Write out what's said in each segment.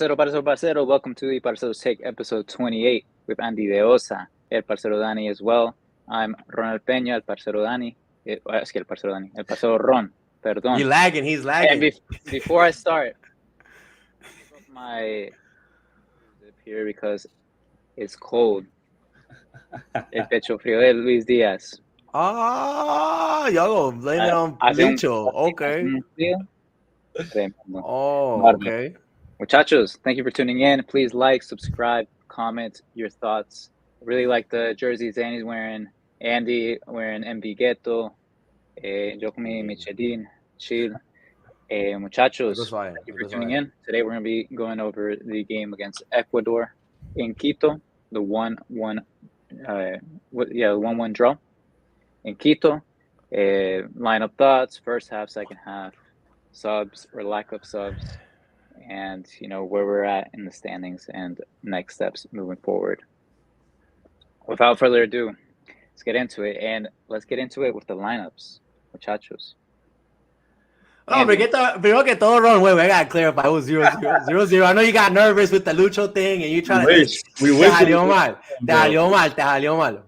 Parcero. Welcome to the Parceros Take episode 28 with Andy De Osa, el Parcero Dani as well. I'm Ronald Peña, el Parcero Dani. El Parcero Dani, el Parcero Ron, perdón. He's lagging. And before I start, I put my zip here because it's cold. El pecho frío de Luis Díaz. Y'all gonna blame it on Lucho. Okay. Okay. Muchachos, thank you for tuning in. Please like, subscribe, comment your thoughts. I really like the jerseys Andy's wearing. Andy wearing MV Ghetto. Yo con mi Michelin. Chill. Muchachos, thank you for tuning in. Today we're going to be going over the game against Ecuador in Quito. The 1-1 draw in Quito. Lineup thoughts, first half, second half, subs or lack of subs, and where we're at in the standings and next steps moving forward. Without further ado, let's get into it, and let's get into it with the lineups, muchachos. Primero que todo, Ron, wait, I gotta clarify. It was 0-0. I know you got nervous with the Lucho thing, and you trying to. We wish. Te salió mal.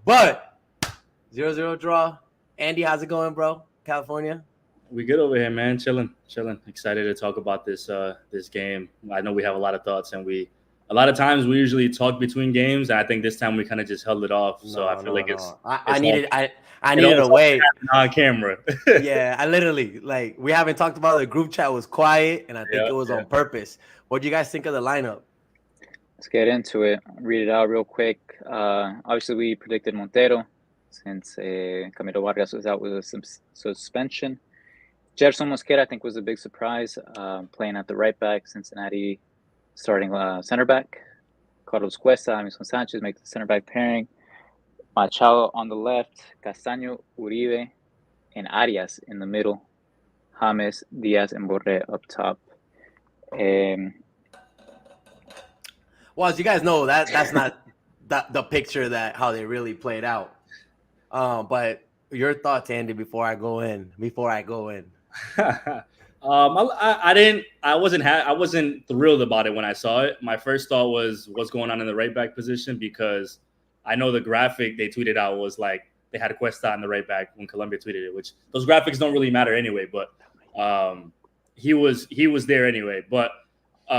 But 0-0 draw. Andy, how's it going, bro? California? We good over here, man. Chilling. Excited to talk about this game. I know we have a lot of thoughts, and a lot of times we usually talk between games, and I think this time we kind of just held it off. So I feel like I needed a way on camera. Yeah, I literally we haven't talked about it. The group chat was quiet, and I think it was on purpose. What do you guys think of the lineup? Let's get into it. Read it out real quick. Obviously, we predicted Montero since Camilo Vargas was out with a suspension. Gerson Mosquera, I think, was a big surprise, playing at the right back. Cincinnati starting center back. Carlos Cuesta, Amison Sanchez make the center back pairing. Machado on the left, Castaño, Uribe, and Arias in the middle. James, Diaz, and Borré up top. Well, as you guys know, that's not the picture that how they really played out. But your thoughts, Andy, before I go in. I wasn't thrilled about it when I saw it. My first thought was what's going on in the right back position, because I know the graphic they tweeted out was like they had Cuesta on the right back when Colombia tweeted it, which those graphics don't really matter anyway. But he was there anyway. But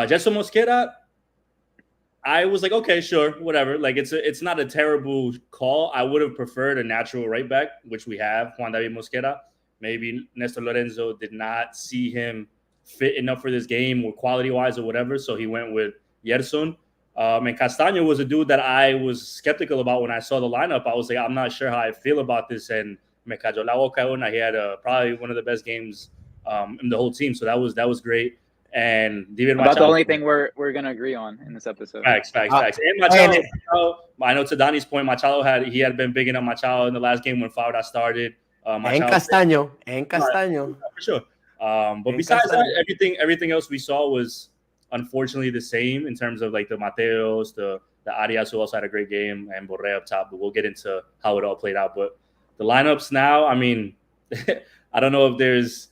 Gerson Mosquera, I was like, okay, sure, whatever. Like it's not a terrible call. I would have preferred a natural right back, which we have, Juan David Mosquera. Maybe Nestor Lorenzo did not see him fit enough for this game or quality-wise or whatever, so he went with Yerson. And Castaño was a dude that I was skeptical about when I saw the lineup. I was like, I'm not sure how I feel about this, and me cayó la boca una. He had probably one of the best games in the whole team, so that was great. And David Machado, the only thing we're gonna agree on in this episode. Facts. And Machado, I know to Donnie's point, Machado had been bigging up Machado in the last game when Fabra started. And Castaño. For sure. But besides that, everything else we saw was unfortunately the same in terms of like the Mateos, the Arias, who also had a great game, and Borré up top. But we'll get into how it all played out. But the lineups now, I mean, I don't know if there's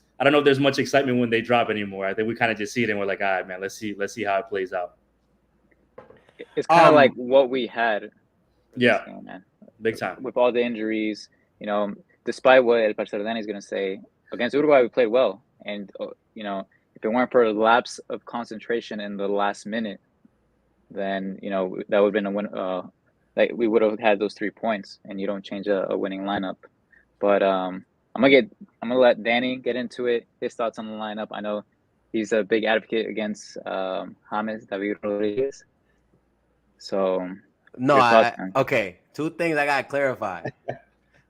much excitement when they drop anymore. I think we kind of just see it and we're like, all right, man, let's see how it plays out. It's kind of like what we had. Yeah, game, man. Big time. With all the injuries, despite what El Parcero Dani is going to say, against Uruguay we played well, and if it weren't for a lapse of concentration in the last minute, then that would have been a win. We would have had those 3 points, and you don't change a winning lineup. But I'm gonna let Danny get into it. His thoughts on the lineup. I know he's a big advocate against James David Rodriguez. So okay. 2 things I gotta clarify.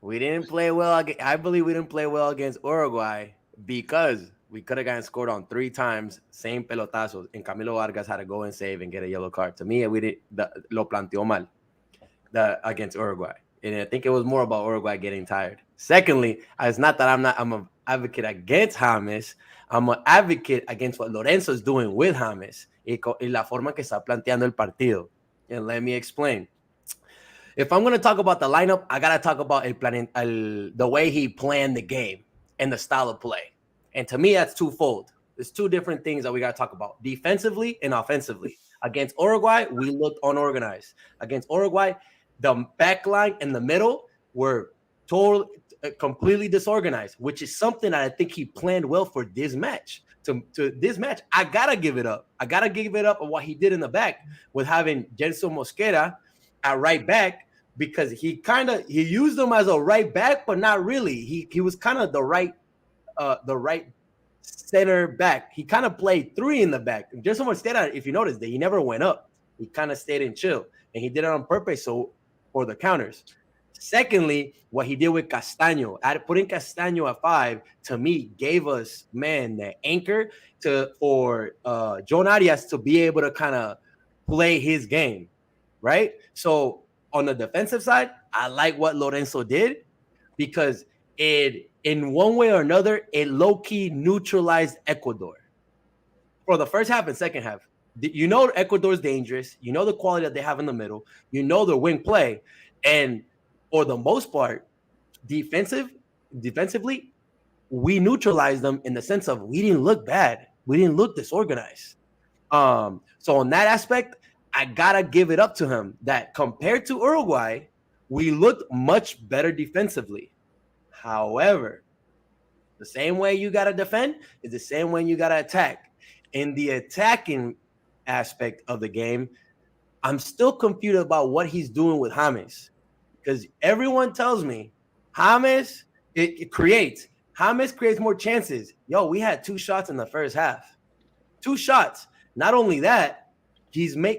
We didn't play well. I believe we didn't play well against Uruguay because we could have gotten scored on 3 times, same pelotazos, and Camilo Vargas had to go and save and get a yellow card. To me, lo planteó mal against Uruguay. And I think it was more about Uruguay getting tired. Secondly, it's not that I'm an advocate against James. I'm an advocate against what Lorenzo is doing with James y la forma que está planteando el partido. And let me explain. If I'm going to talk about the lineup, I got to talk about the way he planned the game and the style of play. And to me, that's twofold. there's two different things that we got to talk about: defensively and offensively. Against Uruguay, we looked unorganized. Against Uruguay, the back line and the middle were completely disorganized, which is something that I think he planned well for this match. To this match, I gotta give it up. I gotta give it up on what he did in the back with having Gelson Mosquera at right back, because he used him as a right back, but not really. He was kind of the right center back. He kind of played three in the back. Gelson Mosquera, if you notice, that he never went up. He kind of stayed in chill, and he did it on purpose for the counters. Secondly, what he did with Castaño, putting Castaño at 5, to me, gave us, the anchor for John Arias to be able to kind of play his game, right? So on the defensive side, I like what Lorenzo did, because in one way or another, it low-key neutralized Ecuador. For the first half and second half, you know Ecuador is dangerous. You know the quality that they have in the middle. You know their wing play. And for the most part, defensively, we neutralized them in the sense of we didn't look bad. We didn't look disorganized. So on that aspect, I gotta give it up to him that compared to Uruguay, we looked much better defensively. However, the same way you gotta defend is the same way you gotta attack. In the attacking aspect of the game, I'm still confused about what he's doing with James. Because everyone tells me James creates more chances. Yo, we had 2 shots in the first half. 2 shots. Not only that,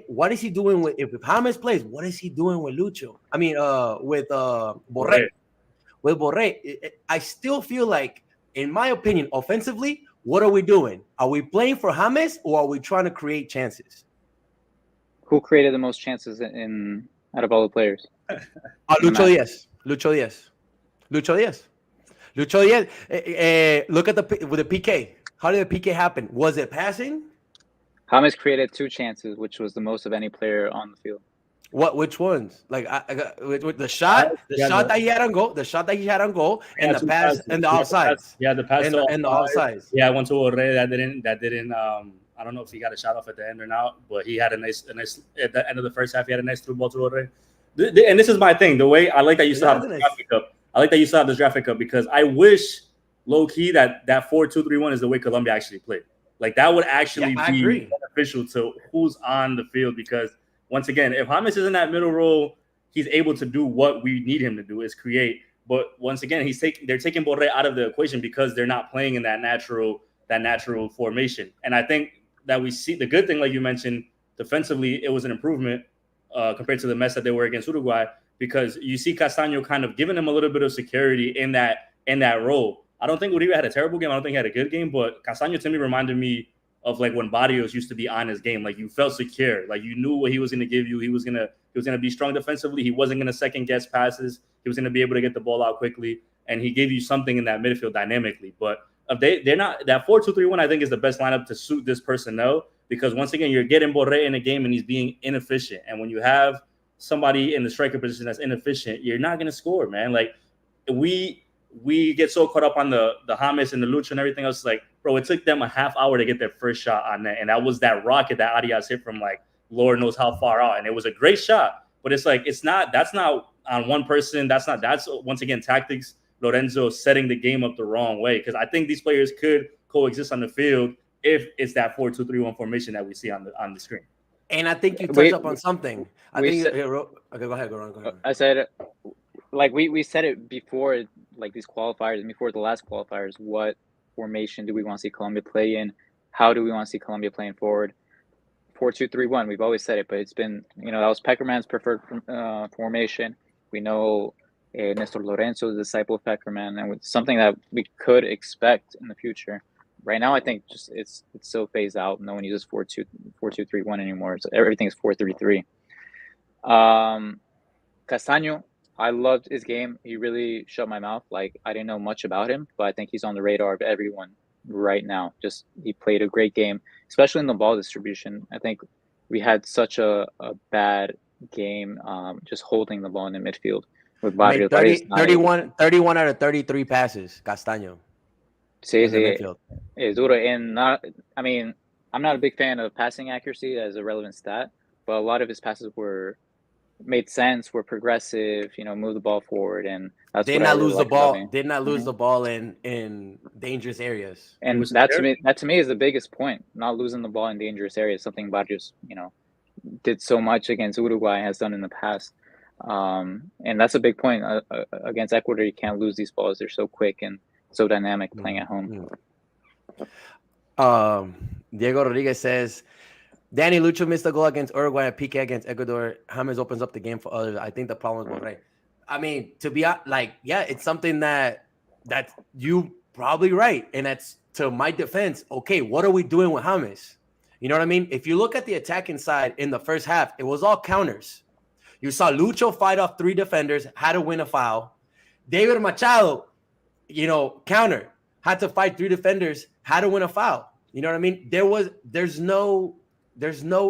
what is he doing with if James plays? What is he doing with Lucho? I mean, with Borré. With Borré, I still feel like, in my opinion, offensively, what are we doing? Are we playing for James, or are we trying to create chances? Who created the most chances out of all the players? Lucho Diaz. Lucho Diaz. Look at with the PK. How did the PK happen? Was it passing? James created 2 chances, which was the most of any player on the field. Which ones? Like with the shot that he had on goal, and the pass and the offsides. Yeah, the pass and the offsides. Yeah, I went to Orre that didn't. I don't know if he got a shot off at the end or not, but he had a nice at the end of the first half. He had a nice through ball to Orre. And this is my thing. The way I like that you still have the graphic up. I like that you still have this graphic up, because I wish low key that 4-2-3-1 is the way Colombia actually played. Like that would actually be beneficial to who's on the field, because once again, if James is in that middle role, he's able to do what we need him to do, is create. But once again, they're taking Borré out of the equation because they're not playing in that natural formation. And I think that we see the good thing, like you mentioned, defensively, it was an improvement compared to the mess that they were against Uruguay, because you see Castaño kind of giving them a little bit of security in that role. I don't think Uribe had a terrible game. I don't think he had a good game, but Castaño to me reminded me of like when Barrios used to be on his game. Like you felt secure, like you knew what he was going to give you. He was going to be strong defensively. He wasn't going to second guess passes. He was going to be able to get the ball out quickly, and he gave you something in that midfield dynamically. But if they're not, that 4-2-3-1, I think is the best lineup to suit this personnel, because once again, you're getting Borré in a game and he's being inefficient. And when you have somebody in the striker position that's inefficient, you're not going to score, man. Like we get so caught up on the James and the Lucho and everything else. Like, bro, it took them a half hour to get their first shot on net, and that was that rocket that Arias hit from like Lord knows how far out, and it was a great shot. But it's like that's not on one person. That's once again tactics. Lorenzo setting the game up the wrong way, because I think these players could coexist on the field if it's that 4-2-3-1 formation that we see on the screen. And I think you touched up on something. Okay, go ahead. I said, like we said it before, like these qualifiers, and before the last qualifiers, what formation do we want to see Colombia play in? How do we want to see Colombia playing forward? 4-2-3-1. We've always said it, but it's been, that was Peckerman's preferred formation. We know Nestor Lorenzo is a disciple of Peckerman, and it's something that we could expect in the future. Right now, I think just it's so phased out. No one uses 4-2-3-1 anymore. So everything is 4-3-3. Castaño, I loved his game. He really shut my mouth. Like, I didn't know much about him, but I think he's on the radar of everyone right now. Just he played a great game, especially in the ball distribution. I think we had such a bad game just holding the ball in the midfield with Barrios. 31 out of 33 passes, Castaño. Sí, in the sí, midfield. es duro. And I mean, I'm not a big fan of passing accuracy as a relevant stat, but a lot of his passes made sense, were progressive, move the ball forward, and that's Did what I not really lose the like about ball. him. Did not lose Mhm. the ball in dangerous areas. He And was that scared. to me is the biggest point, not losing the ball in dangerous areas, something Barrios, did so much against Uruguay has done in the past. And that's a big point. Against Ecuador, you can't lose these balls. They're so quick and so dynamic playing at home. Diego Rodriguez says, Danny Lucho missed a goal against Uruguay and PK against Ecuador. James opens up the game for others. I think the problem is Borré. I mean, to be like, yeah, it's something that you probably right. And that's to my defense. Okay, what are we doing with James? You know what I mean? If you look at the attacking side in the first half, it was all counters. You saw Lucho fight off 3 defenders, had to win a foul. David Machado, counter, had to fight 3 defenders, had to win a foul. You know what I mean? There's no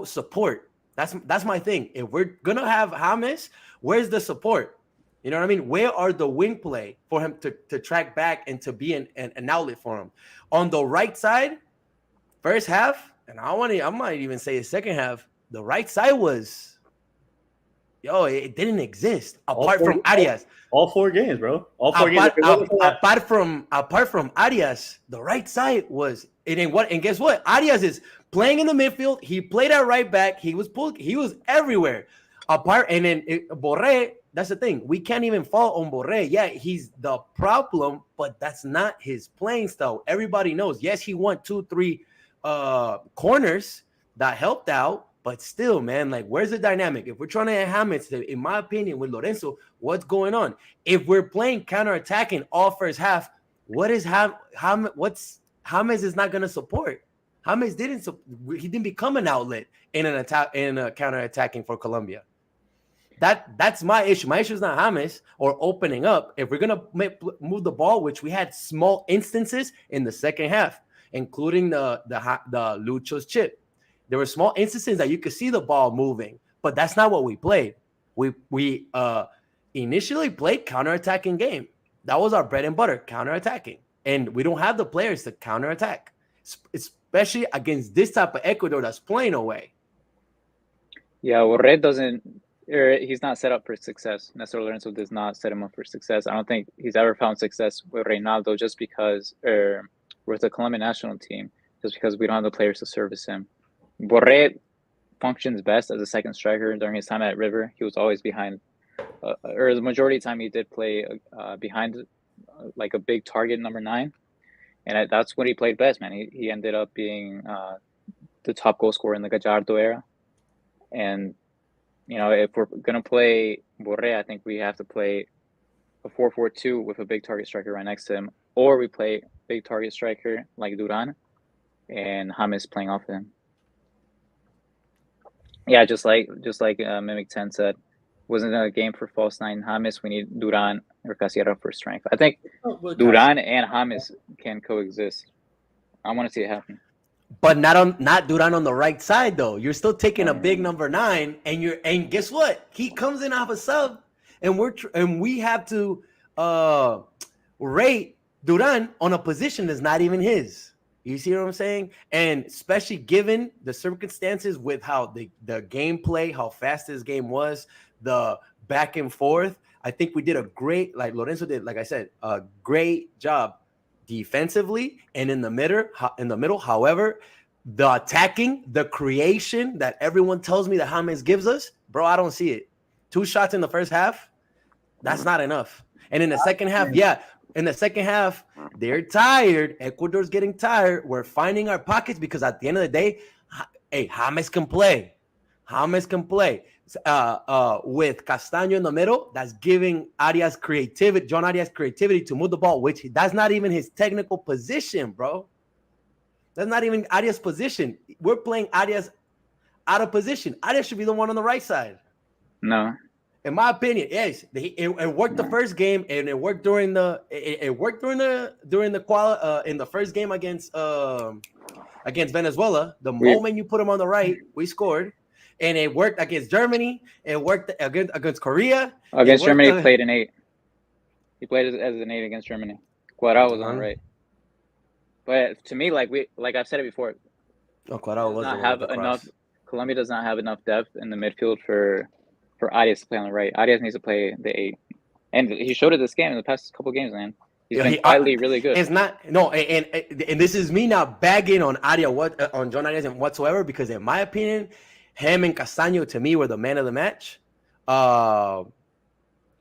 support. That's my thing. If we're gonna have James, where's the support? You know what I mean? Where are the wing play for him to track back and to be an outlet for him? On the right side, first half, and I might even say the second half, the right side was, it didn't exist apart from Arias. All 4 games, bro. All 4 games. Apart from Arias, the right side was it. And guess what? Arias is playing in the midfield. He played at right back. He was everywhere. And then Borré. That's the thing. We can't even fault on Borré. Yeah, he's the problem, but that's not his playing style. Everybody knows. Yes, he won 2-3 corners that helped out. But still, man, like, where's the dynamic? If we're trying to have James, in my opinion, with Lorenzo, what's going on? If we're playing counter-attacking all first half, what's James is not going to support? James he didn't become an outlet in an attack, in a counter-attacking for Colombia. That's my issue. My issue is not James or opening up. If we're going to move the ball, which we had small instances in the second half, including the Lucho's chip. There were small instances that you could see the ball moving, but that's not what we played. We initially played counter-attacking game. That was our bread and butter, counter-attacking. And we don't have the players to counter-attack, especially against this type of Ecuador that's playing away. Yeah, he's not set up for success. Nestor Lorenzo does not set him up for success. I don't think he's ever found success with Reynaldo just because, with the Colombian national team, just because we don't have the players to service him. Borré functions best as a second striker. During his time at River, he was always behind, or the majority of the time he did play behind, like a big target, number 9, and that's when he played best, man. He ended up being the top goal scorer in the Gallardo era. And if we're gonna play Borré, I think we have to play a 4-4-2 with a big target striker right next to him, or we play big target striker like Duran, and James playing off him. Yeah, just like Mimic 10 said, wasn't a game for false 9 James. We need Duran or Casilla for strength. I think Duran and James can coexist. I want to see it happen. But not Duran on the right side though. You're still taking a big number 9, and guess what? He comes in off a sub, and we have to rate Duran on a position that's not even his. You see what I'm saying? And especially given the circumstances with how the gameplay, how fast this game was, the back and forth, I think we did a great, like Lorenzo did, like I said, a great job defensively and in the middle. However, the attacking, the creation that everyone tells me that James gives us, bro, I don't see it. 2 shots in the first half, that's not enough. And in the second half, in the second half, they're tired. Ecuador's getting tired. We're finding our pockets because at the end of the day, hey, James can play. James can play. With Castaño in the middle, that's giving Arias creativity, John Arias creativity to move the ball, which that's not even his technical position, bro. That's not even Arias' position. We're playing Arias out of position. Arias should be the one on the right side. No. In my opinion, yes, it worked the first game, and it worked during the in the first game against Venezuela. The moment you put him on the right, we scored, and it worked against Germany. It worked against Korea. Against Germany, he played an 8. He played as an 8 against Germany. Cuadrado was on the right. But to me, like I've said it before, Cuadrado was the not one have with the enough. cross. Colombia does not have enough depth in the midfield for Arias to play on the right. Arias needs to play the 8, and he showed it this game in the past couple games, man. He's been quietly really good. It's not and this is me not bagging on on John Arias and whatsoever, because in my opinion, him and Castaño to me were the man of the match.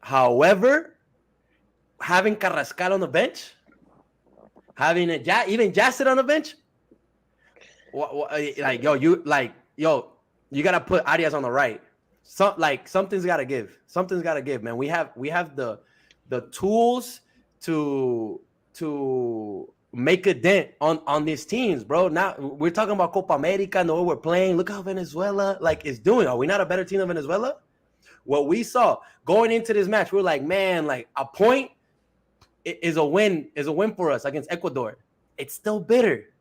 However, having Carrascal on the bench, having even Jasset on the bench, you gotta put Arias on the right. Something's gotta give. Something's gotta give, man. We have the tools to make a dent on these teams, bro. Now we're talking about Copa America. Know what we're playing. Look how Venezuela is doing. Are we not a better team than Venezuela? What we saw going into this match, we were like, man, like a point is a win for us against Ecuador. It's still bitter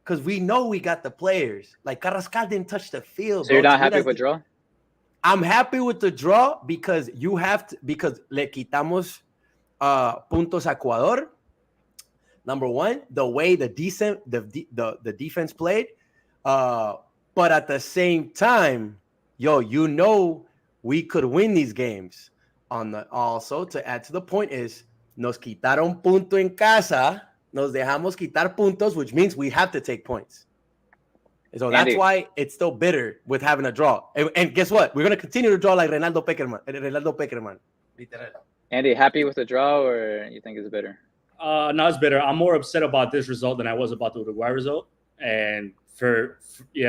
because we know we got the players. Like Carrascal didn't touch the field. So you're not happy with the draw? I'm happy with the draw because because le quitamos puntos a Ecuador. Number one, the way the defense played, but at the same time, we could win these games. Also, to add to the point is, nos quitaron punto en casa, nos dejamos quitar puntos, which means we have to take points. So that's why it's still bitter with having a draw. And guess what? We're going to continue to draw like Reinaldo Peckerman. Literal. Andy, happy with the draw, or you think it's bitter? No, it's bitter. I'm more upset about this result than I was about the Uruguay result. And for me,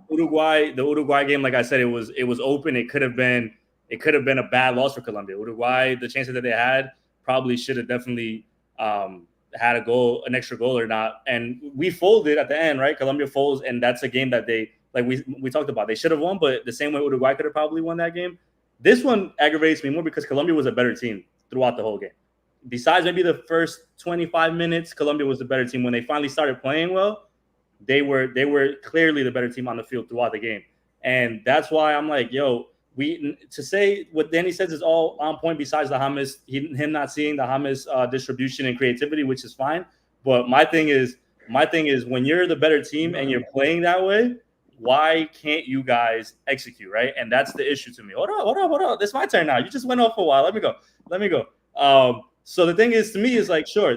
the Uruguay game, like I said, it was open. It could have been a bad loss for Colombia. Uruguay, the chances that they had probably should have definitely had an extra goal or not. And we folded at the end, right? Colombia folds, and that's a game that they, like we talked about, they should have won, but the same way Uruguay could have probably won that game. This one aggravates me more because Colombia was a better team throughout the whole game. Besides maybe the first 25 minutes, Colombia was the better team. When they finally started playing well, they were clearly the better team on the field throughout the game. And that's why I'm like, yo, to say what Danny says is all on point besides the James, him not seeing the James distribution and creativity, which is fine. But my thing is when you're the better team and you're playing that way, why can't you guys execute, right? And that's the issue to me. Hold on. It's my turn now. You just went off for a while. Let me go. So the thing is, to me, is like, sure,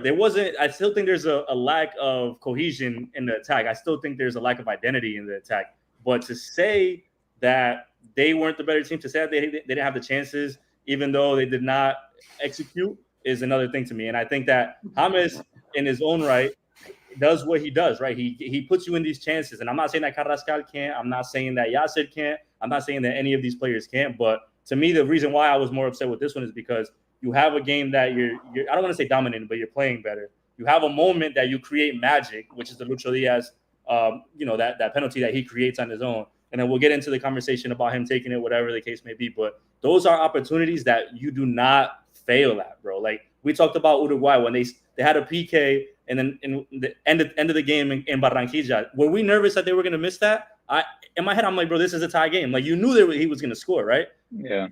I still think there's a lack of cohesion in the attack. I still think there's a lack of identity in the attack. But to say that they weren't the better team, to say that they didn't have the chances, even though they did not execute, is another thing to me. And I think that James, in his own right, does what he does, right? He puts you in these chances. And I'm not saying that Carrascal can't. I'm not saying that Yasser can't. I'm not saying that any of these players can't. But to me, the reason why I was more upset with this one is because you have a game that you're I don't want to say dominating, but you're playing better. You have a moment that you create magic, which is the Lucho Diaz, that penalty that he creates on his own. And then we'll get into the conversation about him taking it, whatever the case may be. But those are opportunities that you do not fail at, bro. Like we talked about Uruguay when they had a PK, and then in the end of the game in Barranquilla. Were we nervous that they were going to miss that? In my head, I'm like, bro, this is a tie game. Like you knew he was going to score, right? Yeah.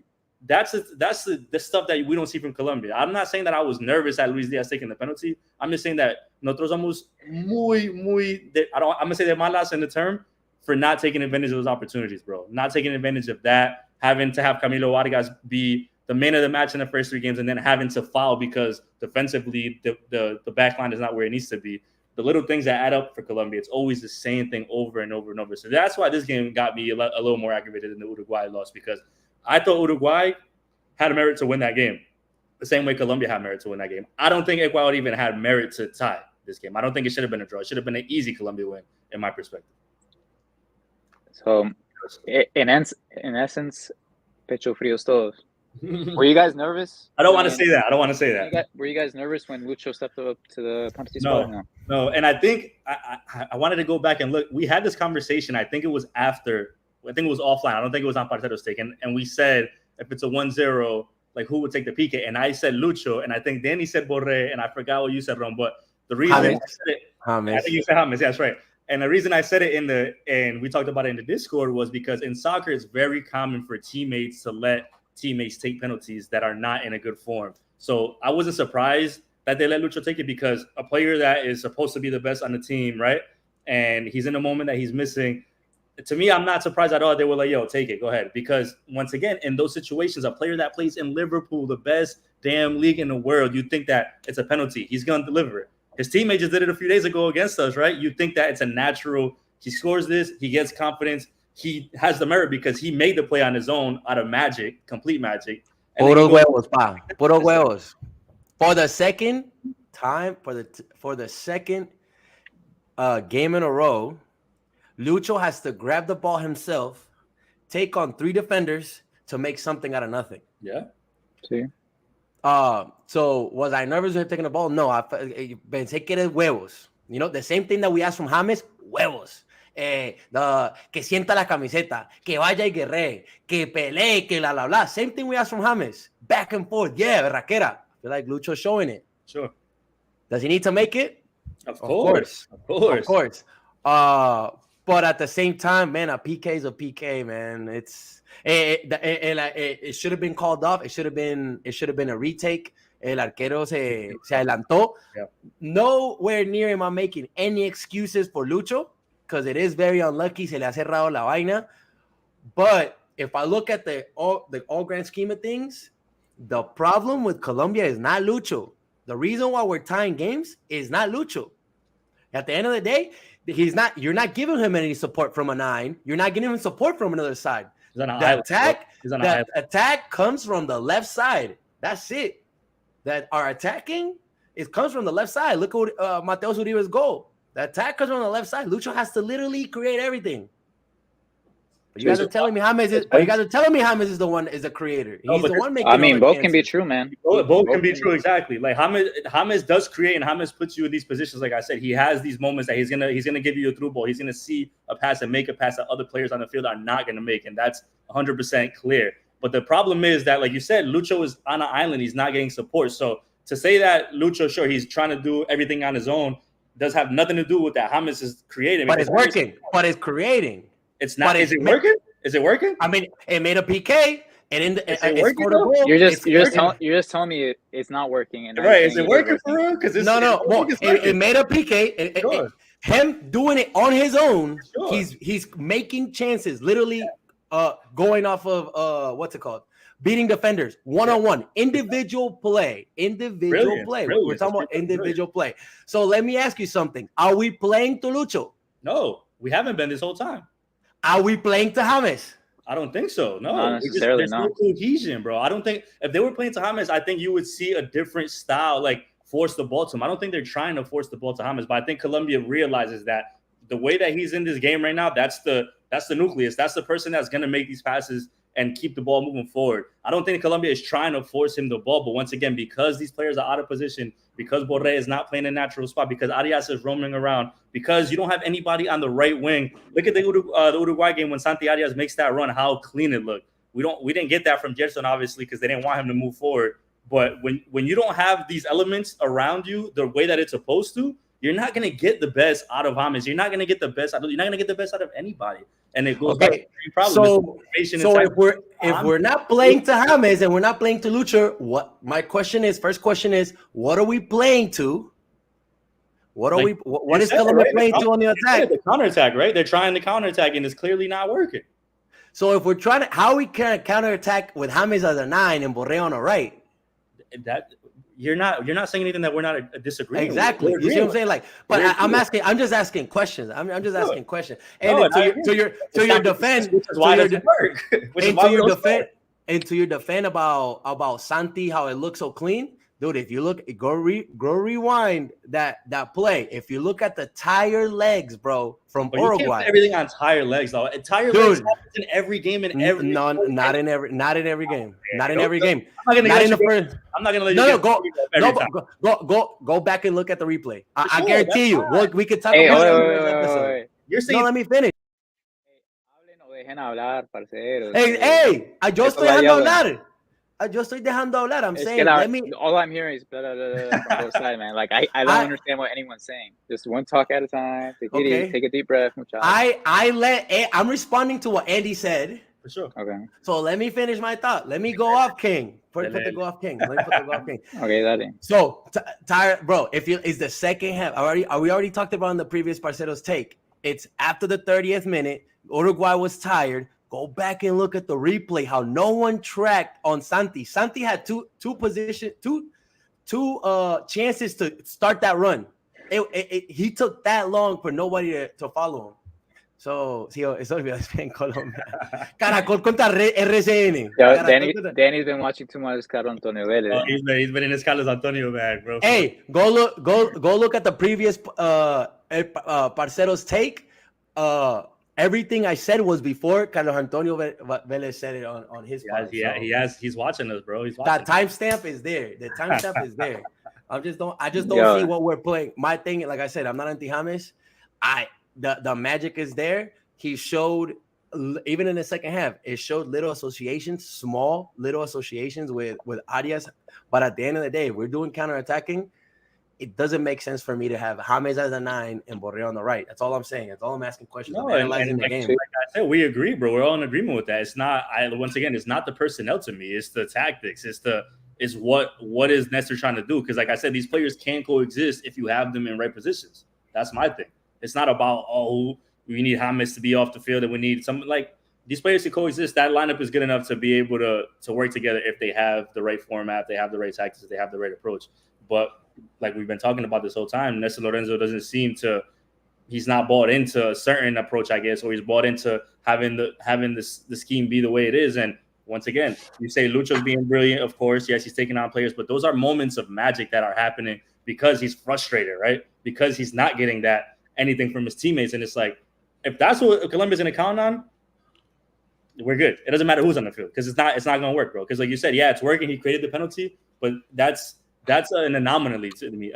That's the stuff that we don't see from Colombia. I'm not saying that I was nervous at Luis Diaz taking the penalty. I'm just saying that nosotros somos I'm gonna say de malas in the term for not taking advantage of those opportunities, bro. Not taking advantage of that, having to have Camilo Vargas be the man of the match in the first 3 games, and then having to foul because defensively the back line is not where it needs to be. The little things that add up for Colombia, it's always the same thing over and over and over. So that's why this game got me a little more aggravated than the Uruguay loss, because I thought Uruguay had a merit to win that game, the same way Colombia had merit to win that game. I don't think Ecuador even had merit to tie this game. I don't think it should have been a draw. It should have been an easy Colombia win, in my perspective. So, in essence, pecho fríos todos. Were you guys nervous? I don't want to say that. Were you guys nervous when Lucho stepped up to the penalty spot? No. And I think I wanted to go back and look. We had this conversation. I think it was offline. I don't think it was on Parceros Take. And we said, if it's a 1-0, like who would take the PK? And I said Lucho, and I think Danny said Borré, and I forgot what you said, Ron. But the reason I said it, I think you said James. Yeah, that's right. And the reason I said it and we talked about it in the Discord was because in soccer, it's very common for teammates to let teammates take penalties that are not in a good form. So I wasn't surprised that they let Lucho take it because a player that is supposed to be the best on the team, right? And he's in a moment that he's missing. To me, I'm not surprised at all. They were like, yo, take it, go ahead. Because once again, in those situations, a player that plays in Liverpool, the best damn league in the world, you think that it's a penalty. He's going to deliver it. His teammate just did it a few days ago against us, right? You think that it's a natural, he scores this, he gets confidence, he has the merit because he made the play on his own out of magic, complete magic. Puro huevos, pa. Puro huevos. For the second time, for the second game in a row, Lucho has to grab the ball himself, take on 3 defenders to make something out of nothing. Yeah. See? So was I nervous with taking the ball? No, pensé que eres huevos. You know, the same thing that we asked from James, huevos. Que sienta la camiseta, que vaya y guerre, que pelee, que la bla. Same thing we asked from James. Back and forth. Yeah, berraquera. I feel like Lucho's showing it. Sure. Does he need to make it? Of course. But at the same time, man, a PK is a PK, man. It should have been called off. It should have been a retake. El arquero se adelantó. Yeah. Nowhere near am I making any excuses for Lucho because it is very unlucky. Se le ha cerrado la vaina. But if I look at the all grand scheme of things, the problem with Colombia is not Lucho. The reason why we're tying games is not Lucho. At the end of the day, you're not giving him any support from a 9. You're not getting him support from another side. The attack comes from the left side. That's it. That our attacking, it comes from the left side. Look at Mateus Uribe's goal. The attack comes from the left side. Lucho has to literally create everything. But you guys are telling me James is the one is the creator. He's the one making. I mean, both can be true, man. Both can be true, exactly. Like James does create, and James puts you in these positions. Like I said, he has these moments that he's gonna give you a through ball. He's gonna see a pass and make a pass that other players on the field are not gonna make, and that's 100% clear. But the problem is that, like you said, Lucho is on an island. He's not getting support. So to say that Lucho, sure, he's trying to do everything on his own, does have nothing to do with that. James is creating, but it's working. But it's creating. It's not. Is it working? Is it working? I mean, it made a PK, and it scored a goal. You're just telling me it's not working. And right? Is it working for real? Because it made a PK. Him doing it on his own, he's making chances. Literally, going off of what's it called? Beating defenders 1-on-1, individual play. Brilliant. We're talking about individual play. So let me ask you something: are we playing to Lucho? No, we haven't been this whole time. Are we playing to James? I don't think so. No, not necessarily. There's no cohesion, bro. I don't think if they were playing to James, I think you would see a different style, like force the ball to him. I don't think they're trying to force the ball to James, but I think Colombia realizes that the way that he's in this game right now, that's the nucleus. That's the person that's gonna make these passes and keep the ball moving forward. I don't think Colombia is trying to force him the ball, but once again, because these players are out of position, because Borré is not playing a natural spot, because Arias is roaming around, because you don't have anybody on the right wing. Look at the Uruguay game when Santi Arias makes that run, how clean it looked. We didn't get that from Gerson, obviously, because they didn't want him to move forward. But when you don't have these elements around you the way that it's supposed to, you're not gonna get the best out of James. You're not gonna get the best out of anybody. And it goes back to the problem. So if we're not playing to James and we're not playing to Lucho, first question is, what are we playing to? What is Colombia playing to on the attack? The counterattack, right? They're trying to counterattack, and it's clearly not working. So if we're trying to, how we can counterattack with James as a 9 and Borré on the right? That you're not saying anything that we're not disagreeing. Exactly. You see what I'm saying? Like, but I'm just asking questions. I'm just asking questions. And to your defense, which is why it doesn't work. And to your defense about Santi, how it looks so clean. Dude, if you look, go rewind that play. If you look at the tire legs, bro, from Uruguay, you can't put everything on tire legs, though. Tire legs happens in every game, not in every game. Not in every game. I'm not gonna let you. Go back and look at the replay. I guarantee you. We could talk about it. You're saying, no, let me finish. Dejen hablar, parceros. Hey, yo estoy dejando hablar. Yo estoy dejando hablar. I'm saying, all I'm hearing is blah, blah, blah, blah, from both sides, man. Like I don't understand what anyone's saying. Just one talk at a time. Take a deep breath. I'm responding to what Andy said. For sure. Okay. So let me finish my thought. Let me go off King. Put the go off King. Let me put the go off King. Okay, dale. So, bro, is the second half. We already talked about in the previous Parceros Take. It's after the 30th minute. Uruguay was tired. Go back and look at the replay. How no one tracked on Santi. Santi had two chances to start that run. He took that long for nobody to follow him. So, sí, eso es en Colombia. Caracol contra RCN. Danny's been watching too much Carlos Antonio Vélez. Oh, he's been in his Carlos Antonio bag, bro. Hey, go look at the previous Parceros Take. Everything I said was before Carlos Antonio Vélez said it on his part. He's watching us, bro. He's watching. That timestamp is there. The timestamp is there. I just don't see what we're playing. My thing, like I said, I'm not anti-James. The magic is there. He showed, even in the second half, it showed small little associations with Arias. But at the end of the day, we're doing counterattacking. It doesn't make sense for me to have James as a 9 and Borrell on the right. That's all I'm saying. That's all I'm asking questions. No, analyzing the game. Like I said, we agree, bro. We're all in agreement with that. It's not. Once again, it's not the personnel to me. It's the tactics. It's what is Nestor trying to do? Because, like I said, these players can coexist if you have them in right positions. That's my thing. It's not about, we need James to be off the field and we need some, like, these players to coexist. That lineup is good enough to be able to work together if they have the right format, they have the right tactics, they have the right approach. But like we've been talking about this whole time, Nestor Lorenzo doesn't seem to, he's not bought into a certain approach, I guess, or he's bought into having the scheme be the way it is. And once again, you say Lucho's being brilliant, of course. Yes, he's taking on players, but those are moments of magic that are happening because he's frustrated, right? Because he's not getting anything from his teammates. And it's like, if that's what Colombia's going to count on, we're good. It doesn't matter who's on the field because it's not going to work, bro. Because like you said, yeah, it's working. He created the penalty, but that's an anomaly to me.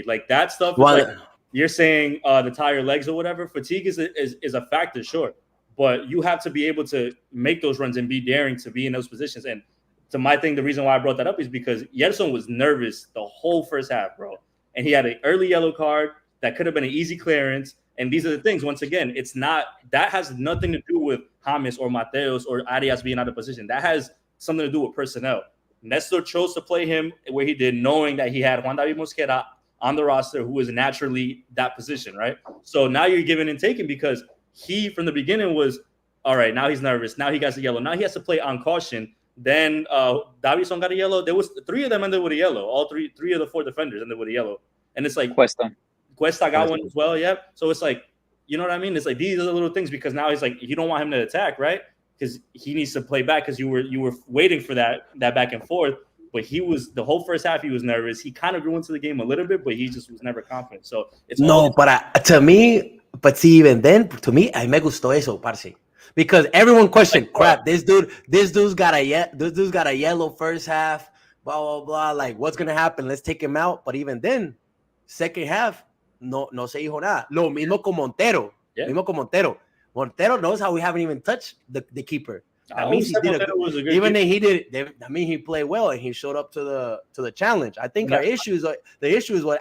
Like that stuff. Like you're saying the tire legs or whatever. Fatigue is a factor, sure, but you have to be able to make those runs and be daring to be in those positions. And to my thing, the reason why I brought that up is because Yerson was nervous the whole first half, bro, and he had an early yellow card that could have been an easy clearance. And these are the things, once again, it's not, that has nothing to do with James or Mateos or Arias being out of position. That has something to do with personnel. Nestor chose to play him where he did, knowing that he had Juan David Mosquera on the roster, who is naturally that position, right? So now you're giving and taking because he, from the beginning, was, all right, now he's nervous. Now he got a yellow. Now he has to play on caution. Then Davison got a yellow. There was 3 of them ended with a yellow. All three of the 4 defenders ended with a yellow. And it's like Cuesta got one as well, yep. So it's like, you know what I mean? It's like these are the little things because now he's like, you don't want him to attack, right? Because he needs to play back because you were waiting for that back and forth. But he was, the whole first half, he was nervous. He kind of grew into the game a little bit, but he just was never confident. So it's to me, see, even then, to me, I me gustó eso, parce. Because everyone questioned, crap, this dude's got a yellow first half, blah blah blah. Like, what's gonna happen? Let's take him out. But even then, second half, no se dijo nada. Lo mismo con Montero. Yeah. Montero knows how we haven't even touched the keeper. That means he did he played well and he showed up to the challenge. I think the issue is what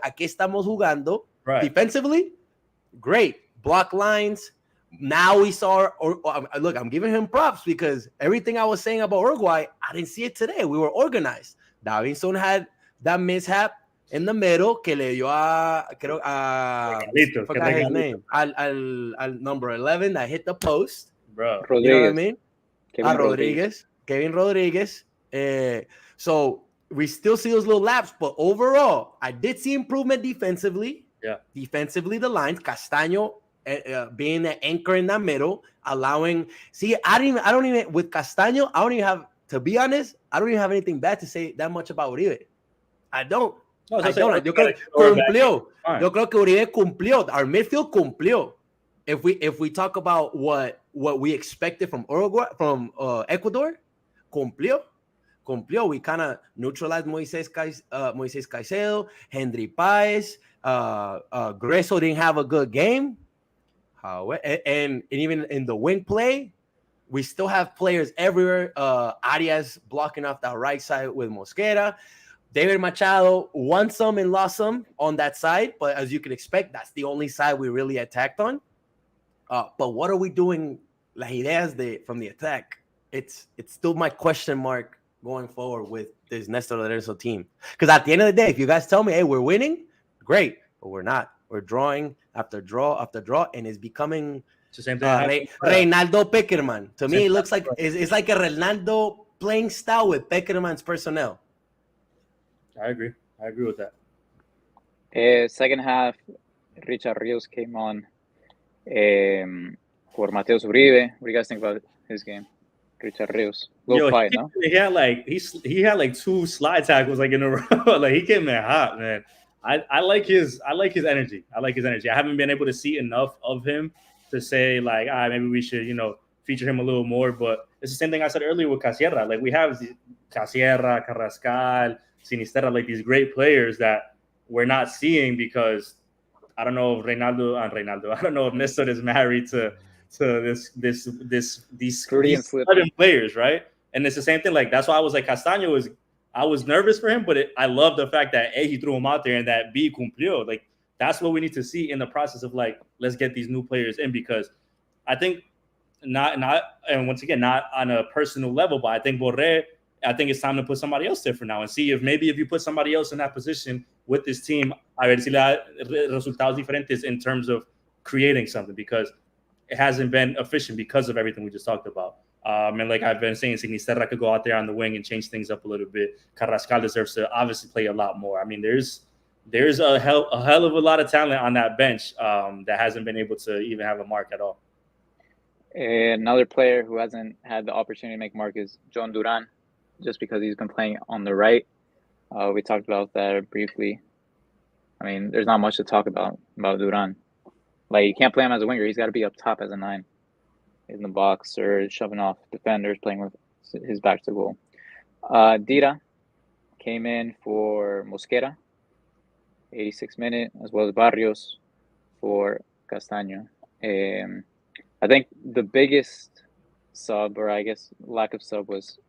aquí estamos jugando defensively. Great block lines. Now we saw, look, I'm giving him props because everything I was saying about Uruguay, I didn't see it today. We were organized. Davinson had that mishap in the middle que le dio forgot his name, al number 11 that hit the post. Bro, you know what I mean? Kevin Rodriguez. So we still see those little laps, but overall, I did see improvement defensively. Yeah. Defensively, the lines, Castaño being the anchor in the middle, allowing. See, I don't even with Castaño. I don't even have, to be honest, I don't even have anything bad to say that much about Uribe. I don't. No, I don't. Yo creo que cumplió. Yo creo que Uribe cumplió. Our midfield cumplió. If we talk about what we expected from Uruguay, from Ecuador, cumplió. We kind of neutralized Moises Caicedo, Henry Páez. Greso didn't have a good game. And even in the wing play, we still have players everywhere. Arias blocking off that right side with Mosquera. David Machado won some and lost some on that side, but as you can expect, that's the only side we really attacked on. But what are we doing las ideas from the attack, it's still my question mark going forward with this Nestor Lorenzo team. Because at the end of the day, if you guys tell me, hey, we're winning, great, but we're not. We're drawing after draw after draw, and it's becoming It's the same thing. Reynaldo Peckerman. To me, it looks like it's like a Reynaldo playing style with Peckerman's personnel. I agree with that. Second half, Richard Rios came on for Mateus Uribe. What do you guys think about his game? Richard Rios. Quiet, no? He had like 2 slide tackles like in a row. Like he came in hot, man. I like his energy. I haven't been able to see enough of him to say like, maybe we should, feature him a little more. But it's the same thing I said earlier with Casierra. Like we have Casierra, Carrascal, Sinisterra, like these great players that we're not seeing because I don't know if Reynaldo. I don't know if Nestor is married to these players, right? And it's the same thing. Like that's why I was like Castaño I was nervous for him, but I love the fact that A, he threw him out there and that B, cumplió. Like that's what we need to see in the process of like, let's get these new players in, because I think not and once again, not on a personal level, but I think Borré, I think it's time to put somebody else there for now and see if maybe if you put somebody else in that position with this team, a ver si le da resultados diferentes in terms of creating something, because it hasn't been efficient because of everything we just talked about. And like I've been saying, Sinisterra could go out there on the wing and change things up a little bit. Carrascal deserves to obviously play a lot more. I mean, there's a hell of a lot of talent on that bench that hasn't been able to even have a mark at all. Another player who hasn't had the opportunity to make mark is John Duran, just because he's been playing on the right. We talked about that briefly. I mean, there's not much to talk about Duran. Like, you can't play him as a winger. He's got to be up top as a 9 in the box or shoving off defenders, playing with his back to goal. Dira came in for Mosquera, 86 minute, as well as Barrios for Castaño. I think the biggest sub, or I guess lack of sub, was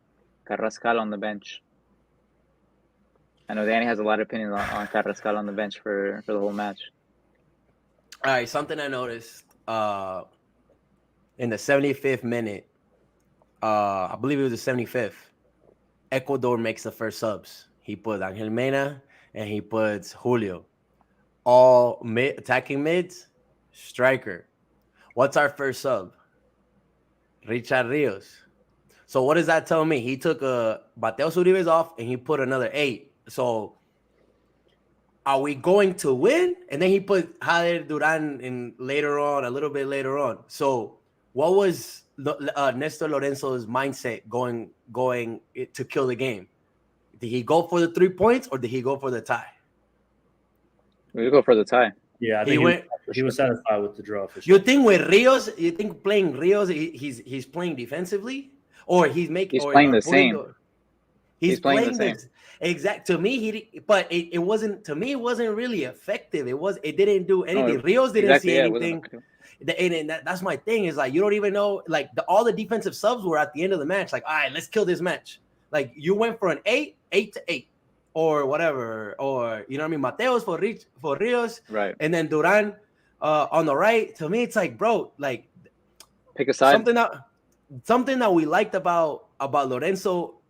Carrascal on the bench. I know Danny has a lot of opinions on Carrascal on the bench for the whole match. All right, something I noticed in the 75th minute, I believe it was the 75th, Ecuador makes the first subs. He put Angel Mena and he puts Julio. All attacking mids, striker. What's our first sub? Richard Rios. So what does that tell me? He took Mateus Uribe's off and he put another 8. So are we going to win? And then he put Jader Duran in a little bit later on. So what was Nestor Lorenzo's mindset going to kill the game? Did he go for the 3 points or did he go for the tie? We go for the tie. Yeah, I think he was satisfied with the draw. For sure. You think with Rios? You think playing Rios, he's playing defensively, or he's playing the same? He's playing the same. Exact. To me, it wasn't. To me, it wasn't really effective. It didn't do anything. No, Rios didn't see anything. And that's my thing. Is like you don't even know. Like all the defensive subs were at the end of the match. Like, all right, let's kill this match. Like you went for an 8 to 8. Or whatever, or you know what I mean, Mateos for Rios, right? And then Duran on the right. To me, it's like, bro, like pick a side. Something that we liked about Lorenzo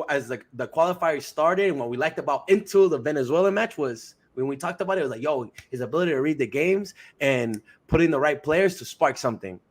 as the qualifier started, and what we liked about into the Venezuelan match was when we talked about it. It was like, yo, his ability to read the games and put in the right players to spark something.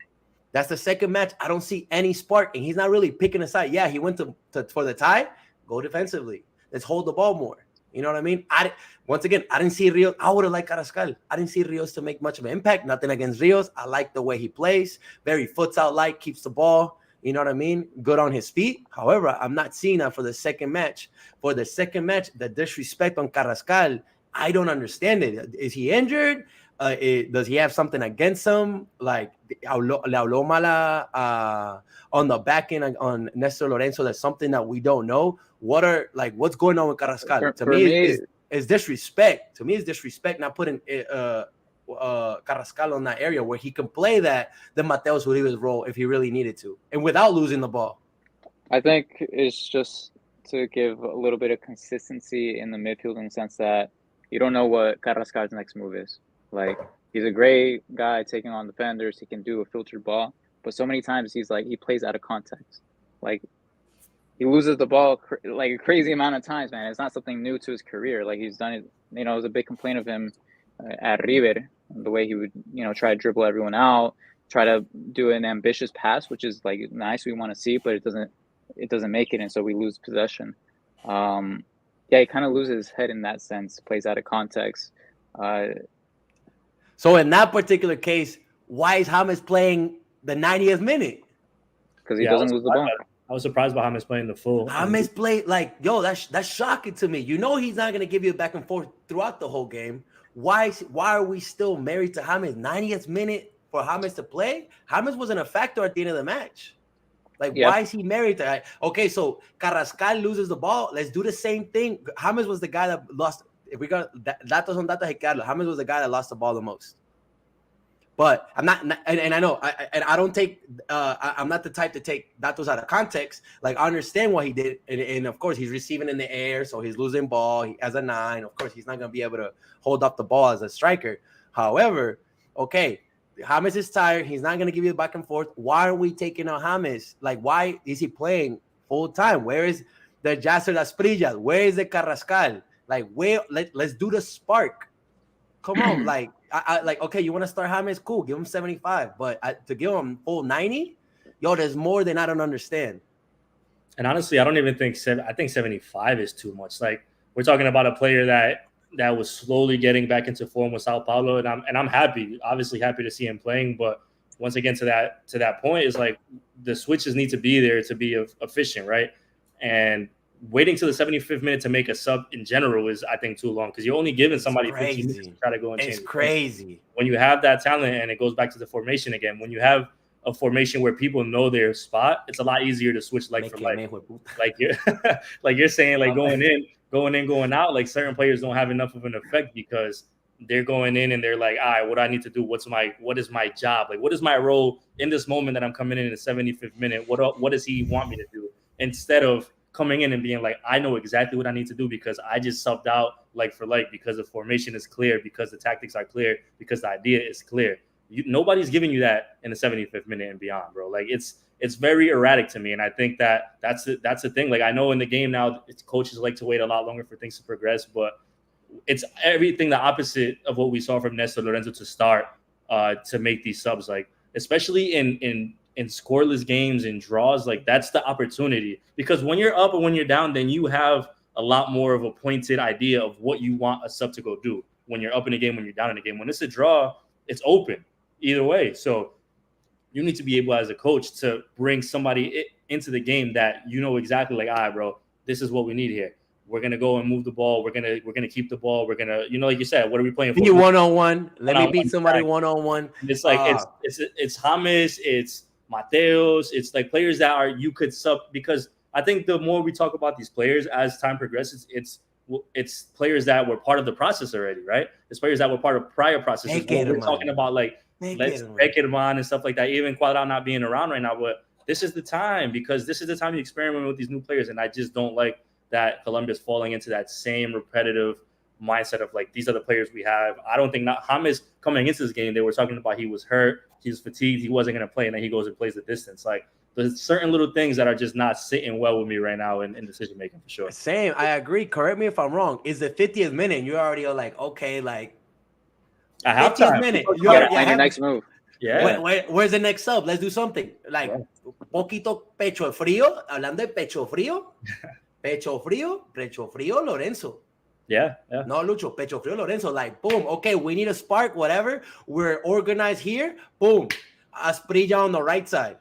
That's the second match. I don't see any spark, and he's not really picking a side. Yeah, he went to for the tie. Go defensively. Let's hold the ball more. You know what I mean? I didn't see Rios. I would have liked Carrascal. I didn't see Rios to make much of an impact. Nothing against Rios. I like the way he plays. Very foots out light, keeps the ball. You know what I mean? Good on his feet. However, I'm not seeing that for the second match. For the second match, the disrespect on Carrascal, I don't understand it. Is he injured? Does he have something against him? Like, le habló mala on the back end on Nestor Lorenzo. That's something that we don't know. What's going on with Carrascal? To me, it's disrespect. To me, it's disrespect not putting Carrascal on that area where he can play the Mateus Uribe's role if he really needed to, and without losing the ball. I think it's just to give a little bit of consistency in the midfield in the sense that you don't know what Carrascal's next move is. Like, he's a great guy taking on defenders. He can do a filtered ball. but so many times he plays out of context. Like, he loses the ball like a crazy amount of times, man. It's not something new to his career. Like, he's done it. It was a big complaint of him at River, the way he would, try to dribble everyone out, try to do an ambitious pass, which is like nice. We want to see, but it doesn't make it, and so we lose possession. He kind of loses his head in that sense. Plays out of context. So in that particular case, why is James playing the 90th minute? Because he doesn't lose the ball. I was surprised by James playing the full. James played like, that's shocking to me. He's not gonna give you back and forth throughout the whole game. Why are we still married to James? 90th minute for James to play? James wasn't a factor at the end of the match. Like, why is he married to? Okay, so Carrascal loses the ball. Let's do the same thing. James was the guy that lost. If we got datos on data, James was the guy that lost the ball the most. But I'm not, and I know, I don't take, I'm not the type to take datos out of context. Like, I understand what he did, and of course, he's receiving in the air, so he's losing ball. He has a 9. Of course, he's not going to be able to hold up the ball as a striker. However, okay, James is tired. He's not going to give you the back and forth. Why are we taking on James? Like, why is he playing full time? Where is the Yasser Asprilla? Where is the Carrascal? Like, let's do the spark. Come on, like, okay, you want to start James? Cool, give him 75. But to give him full 90, there's more than I don't understand. And honestly, I don't even think I think 75 is too much. Like, we're talking about a player that was slowly getting back into form with Sao Paulo, and I'm happy, obviously happy to see him playing. But once again, to that point, is like the switches need to be there to be efficient, right? And waiting till the 75th minute to make a sub in general is, I think, too long, because you're only giving somebody 15 minutes to try to go and change. It's crazy. When you have that talent, and it goes back to the formation again, when you have a formation where people know their spot, it's a lot easier to switch like for like. Like you're saying, like going in, going out, like certain players don't have enough of an effect because they're going in and they're like, all right, what do I need to do? What is my job? Like, what is my role in this moment that I'm coming in the 75th minute? What does he want me to do? Instead of coming in and being like, I know exactly what I need to do because I just subbed out like for like, because the formation is clear, because the tactics are clear, because the idea is clear. Nobody's giving you that in the 75th minute and beyond, bro. Like, it's very erratic to me, and I think that's the thing. Like, I know in the game now, coaches like to wait a lot longer for things to progress, but it's everything the opposite of what we saw from Nestor Lorenzo to start to make these subs. Like, especially in scoreless games and draws, like that's the opportunity, because when you're up or when you're down, then you have a lot more of a pointed idea of what you want a sub to go do when you're up in a game, when you're down in a game. When it's a draw, it's open either way. So you need to be able as a coach to bring somebody into the game that exactly, like, all right, bro, this is what we need here. We're gonna go and move the ball. We're gonna keep the ball. We're gonna, like you said, what are we playing for? You 1-on-1. Let me beat somebody 1-on-1. It's like it's James, it's Mateos, it's like players that you could sub, because I think the more we talk about these players as time progresses, it's players that were part of the process already, right? It's players that were part of prior processes. We're talking about like let's take it on and stuff like that. Even Cuadrado not being around right now, but this is the time, because this is the time you experiment with these new players, and I just don't like that Colombia's falling into that same repetitive mindset of like, these are the players we have. I don't think James coming into this game, they were talking about he was hurt, he was fatigued, he wasn't going to play, and then he goes and plays the distance. Like, there's certain little things that are just not sitting well with me right now in decision making, for sure. Same, I agree. Correct me if I'm wrong. Is the 50th minute, and you already are like, okay, like I have 50th minute. The next move. Yeah. Where's the next sub? Let's do something. Like, poquito pecho frío. Hablando de pecho frío. Pecho frío, Lorenzo. Yeah. No, Lucho, pecho frío, Lorenzo. Like, boom. Okay, we need a spark, whatever. We're organized here. Boom. Asprilla on the right side.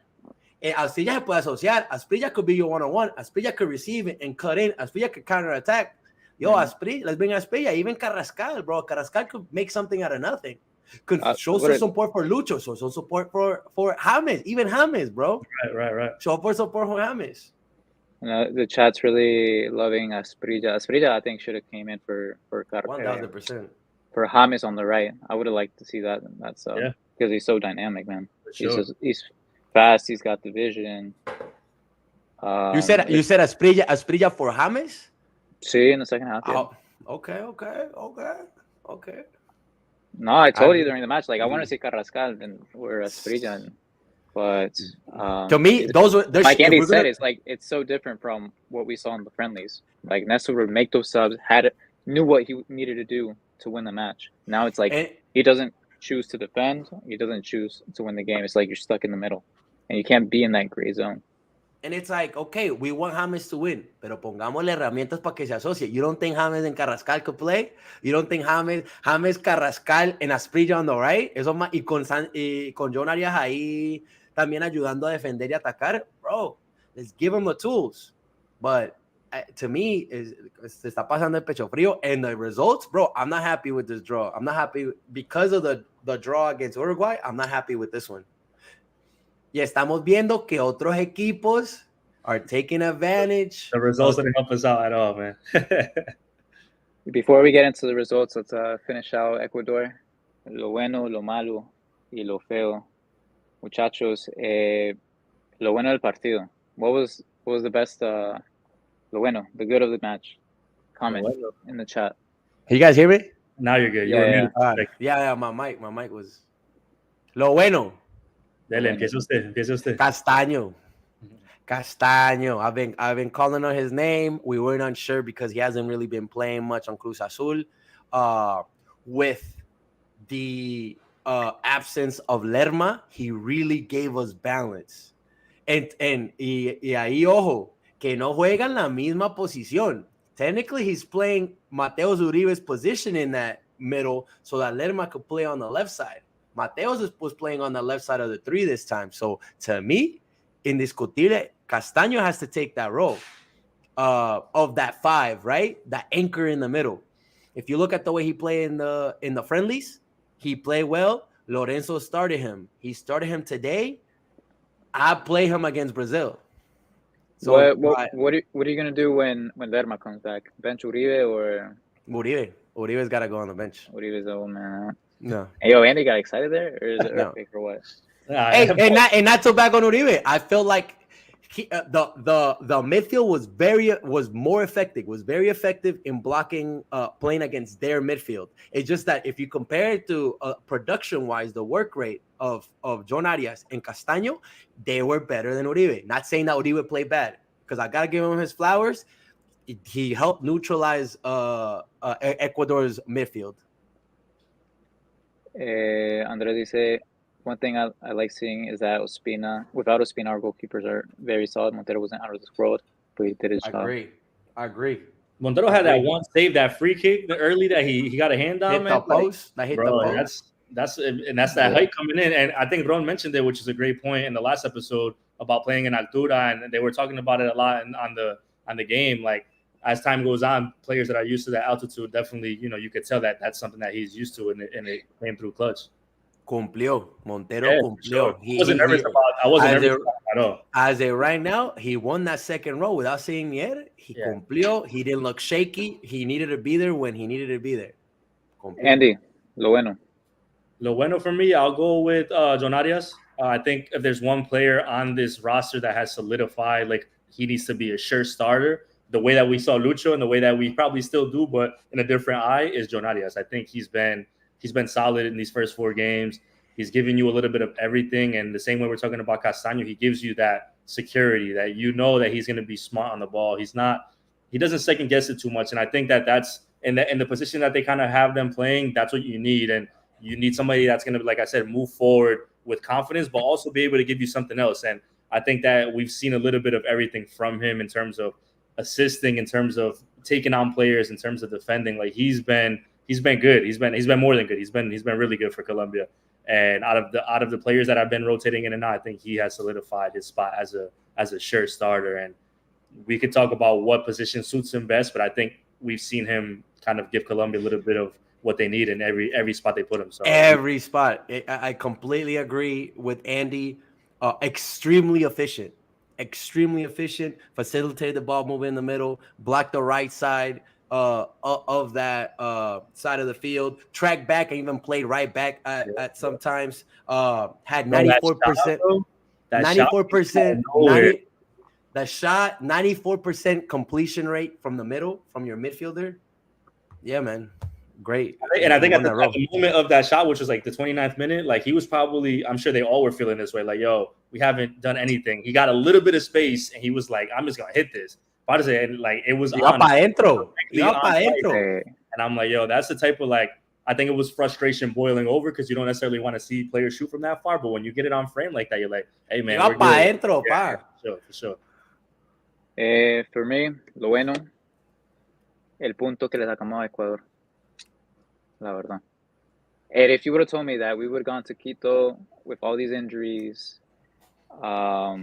Asprilla se puede asociar. Asprilla could be your one-on-one. Asprilla could receive it and cut in. Asprilla could counterattack. Asprilla, let's bring Asprilla. Even Carrascal, bro. Carrascal could make something out of nothing. Could show some support for Lucho. Show some support for James. Even James, bro. Right. Show support for James. The chat's really loving Asprilla. Asprilla, I think, should have came in for 1,000%. For James on the right. I would have liked to see that. That's because he's so dynamic, man. Sure. He's fast. He's got the vision. You said Asprilla for James? See, in the second half. Yeah. Okay. No, I told you during the match. Like, I want to see Carrascal and or Asprilla. But to me, those were like Andy said, it's so different from what we saw in the friendlies. Like Nestor would make those subs, knew what he needed to do to win the match. Now it's like he doesn't choose to defend, he doesn't choose to win the game. It's like you're stuck in the middle, and you can't be in that gray zone. And it's like, okay, we want James to win, pero pongámosle herramientas para que se asocie. You don't think James and Carrascal could play? You don't think James Carrascal and Asprilla on the right? Eso más, y con John Arias ahí también ayudando a defender y atacar. Bro, let's give him the tools. But to me, se está pasando el pecho frío. And the results, bro, I'm not happy with this draw. I'm not happy because of the draw against Uruguay. I'm not happy with this one. Y estamos viendo que otros equipos are taking advantage. The results didn't help us out at all, man. Before we get into the results, let's finish out Ecuador. Lo bueno, lo malo y lo feo. Muchachos, lo bueno del partido. What was the best, lo bueno, the good of the match? Comment in the chat. Can you guys hear me? Now you're good. Yeah, my mic was... Lo bueno. Dele, empieza usted. Castaño. I've been calling on his name. We weren't unsure because he hasn't really been playing much on Cruz Azul. With the absence of Lerma, he really gave us balance. Y ahí, ojo, que no juega en la misma posición. Technically, he's playing Mateus Uribe's position in that middle so that Lerma could play on the left side. Mateos was playing on the left side of the 3 this time. So to me, indiscutible, Castaño has to take that role of that 5, right? That anchor in the middle. If you look at the way he played in the friendlies, he played well. Lorenzo started him. He started him today. I play him against Brazil. So what are you gonna do when Lerma comes back? Bench Uribe or Uribe? Uribe's got to go on the bench. Uribe's the old man. No. Hey, yo, Andy got excited there, or is it earthquake or what? Hey, and not so back on Uribe. I felt like the midfield was more effective. Was very effective in blocking, playing against their midfield. It's just that if you compare it to production wise, the work rate of John Arias and Castaño, they were better than Uribe. Not saying that Uribe played bad, because I gotta give him his flowers. He helped neutralize Ecuador's midfield. Andres dice, one thing I like seeing is that without Ospina, our goalkeepers are very solid. Montero wasn't out of this world, but he did his job. I agree. Montero had that one save, that free kick early that he got a hand on, man. Hit the post. That's that height coming in. And I think Ron mentioned it, which is a great point in the last episode about playing in altura, and they were talking about it a lot on the game. Like, as time goes on, players that are used to that altitude, definitely, you could tell that that's something that he's used to, and it came through clutch. Cumplió. Montero cumplió. Sure. I wasn't nervous at all. As of right now, he won that second row without seeing Mier. He cumplió. He didn't look shaky. He needed to be there when he needed to be there. Cumplió. Andy, lo bueno. Lo bueno for me, I'll go with John Arias. I think if there's one player on this roster that has solidified, like, he needs to be a sure starter, the way that we saw Lucho and the way that we probably still do, but in a different eye, is John Arias. I think he's been solid in these first 4 games. He's giving you a little bit of everything, and the same way we're talking about Castaño, he gives you that security that that he's going to be smart on the ball. He doesn't second guess it too much, and I think that's in the position that they kind of have them playing. That's what you need, and you need somebody that's going to, like I said, move forward with confidence, but also be able to give you something else. And I think that we've seen a little bit of everything from him in terms of assisting, in terms of taking on players, in terms of defending. Like, he's been good. He's been more than good. He's been really good for Colombia. And out of the players that have been rotating in and out, I think he has solidified his spot as a sure starter. And we could talk about what position suits him best, but I think we've seen him kind of give Colombia a little bit of what they need in every spot they put him. So every spot, I completely agree with Andy. Extremely efficient, facilitated the ball movement in the middle, blocked the right side of that side of the field, tracked back and even played right back at sometimes. Had 94%, 94%, that shot, 94% completion rate from the middle, from your midfielder. Yeah, man. great. And I think at the moment of that shot, which was like the 29th minute, like he was probably, I'm sure they all were feeling this way. Like, yo, we haven't done anything. He got a little bit of space and he was like, I'm just going to hit this. And like, it was on. And I'm like, yo, that's the type of like, I think it was frustration boiling over because you don't necessarily want to see players shoot from that far. But when you get it on frame like that, you're like, hey, man. For sure. For me, lo bueno, el punto que le sacamos a Ecuador. La verdad. And if you would have told me that we would have gone to Quito with all these injuries, not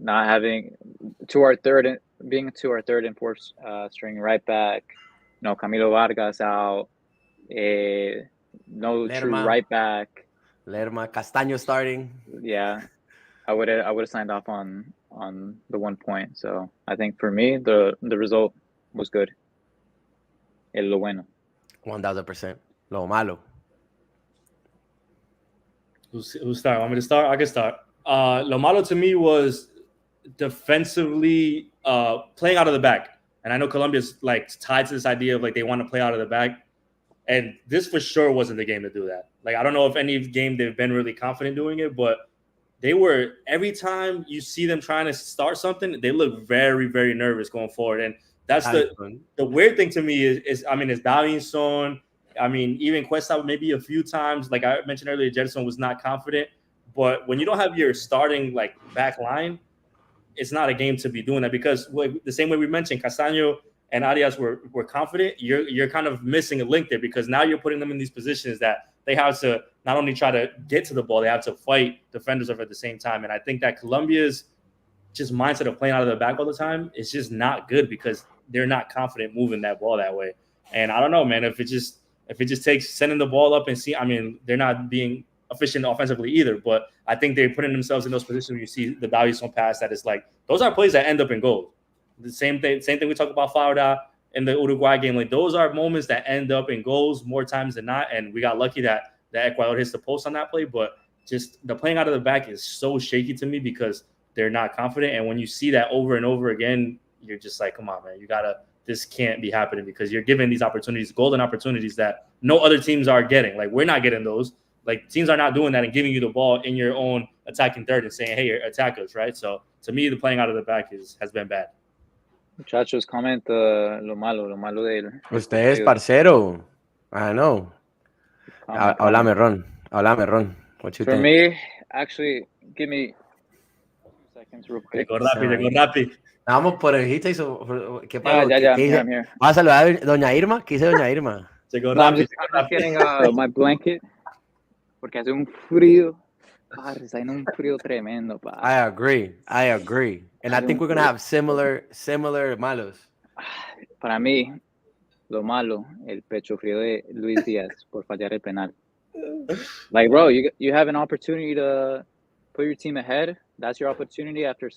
having being to our third and fourth string right back, Camilo Vargas out, no Lerma, true right back. Lerma, Castaño starting. Yeah, I would have signed off on the 1 point. So I think for me the result was good. Lo bueno. 1000%. Lo malo. Who's start? Want me to start? I can start. Lo malo to me was defensively playing out of the back. And I know Colombia's like tied to this idea of like they want to play out of the back. And this for sure wasn't the game to do that. Like, I don't know if any game they've been really confident doing it, but they were, every time you see them trying to start something, they look very, very nervous going forward. And that's the weird thing to me is Davinson. I mean, even Cuesta maybe a few times. Like I mentioned earlier, Jetson was not confident. But when you don't have your starting like back line, it's not a game to be doing that because like, the same way we mentioned, Castaño and Arias were confident. You're kind of missing a link there because now you're putting them in these positions that they have to not only try to get to the ball, they have to fight defenders off at the same time. And I think that Colombia's just mindset of playing out of the back all the time is just not good because they're not confident moving that ball that way. And I don't know, man, if it just takes sending the ball up and see, I mean, they're not being efficient offensively either, but I think they're putting themselves in those positions where you see the Davinson pass that is like, those are plays that end up in goals. The same thing we talk about Fauda in the Uruguay game. Like those are moments that end up in goals more times than not. And we got lucky that Ecuador hits the post on that play, but just the playing out of the back is so shaky to me because they're not confident. And when you see that over and over again, you're just like, come on, man, this can't be happening because you're giving these opportunities, golden opportunities that no other teams are getting. Like we're not getting those. Like teams are not doing that and giving you the ball in your own attacking third and saying, hey, attack us, right? So to me, the playing out of the back has been bad. Muchachos, comment lo malo de él. Usted es parcero. I know. Háblame, Ron. What you think? For me, actually, give me 2 seconds real quick. Go rápido. Vamos por el hit. ¿Qué pasa? I'm here. ¿Vas a saludar a Doña Irma? ¿Qué dice Doña Irma? I'm just getting my blanket porque hace un frío. Está en un frío tremendo, pa. I agree. And I think we're going to have similar malos. Para mí, lo malo, el pecho frío de Luis Díaz por fallar el penal. Like, bro, you have an opportunity to put your team ahead. That's your opportunity after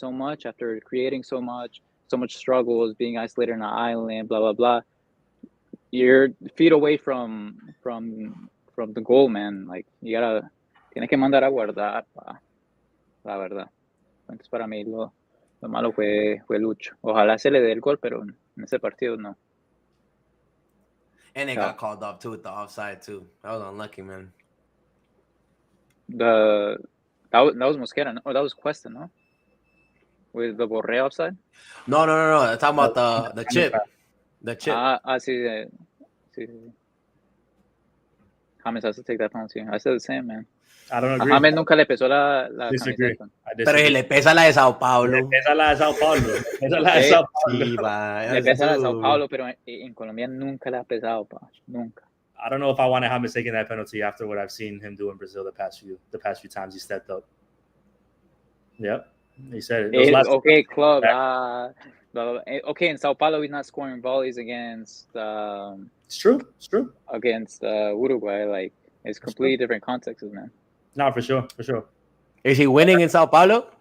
creating so much struggles, being isolated on an island, blah, blah, blah. You're feet away from the goal, man. Like, tienes que mandar a guardar, pa. La verdad. Entonces, para mí, lo malo fue Lucho. Ojalá se le dé el gol, pero en ese partido no. And they got called off too with the offside too. That was unlucky, man. That was Mosquera, no? Or that was Cuesta, no? With the Borré offside? No. I'm talking about the chip. The chip. Sí. James has to take that penalty. I said the same, man. I don't agree. A James nunca le pesó la camiseta. Pero si le pesa la de Sao Paulo. Le pesa la de Sao Paulo. Sí, le pesa la de Sao Paulo, pero en Colombia nunca le ha pesado, pa. Nunca. I don't know if I want James taking that penalty after what I've seen him do in Brazil the past few times he stepped up. Yep, he said it. Okay, club. Okay, in Sao Paulo, he's not scoring volleys against. It's true. Against Uruguay, like it's completely different contexts, man. No, for sure. Is he winning in Sao Paulo?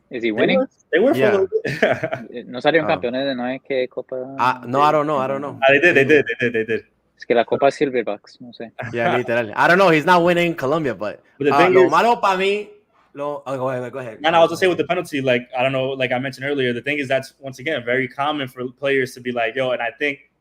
Is he winning? They were for a little bit. No salieron campeones, no es que Copa. No, I don't know. They did. Es que la Copa Silverbacks, no sé. Yeah, literal. I don't know. He's not winning in Colombia, but the thing is, malo para mí. Go ahead. And I was gonna say with the penalty, like I don't know, like I mentioned earlier, the thing is that's once again very common for players to be like, yo, and I think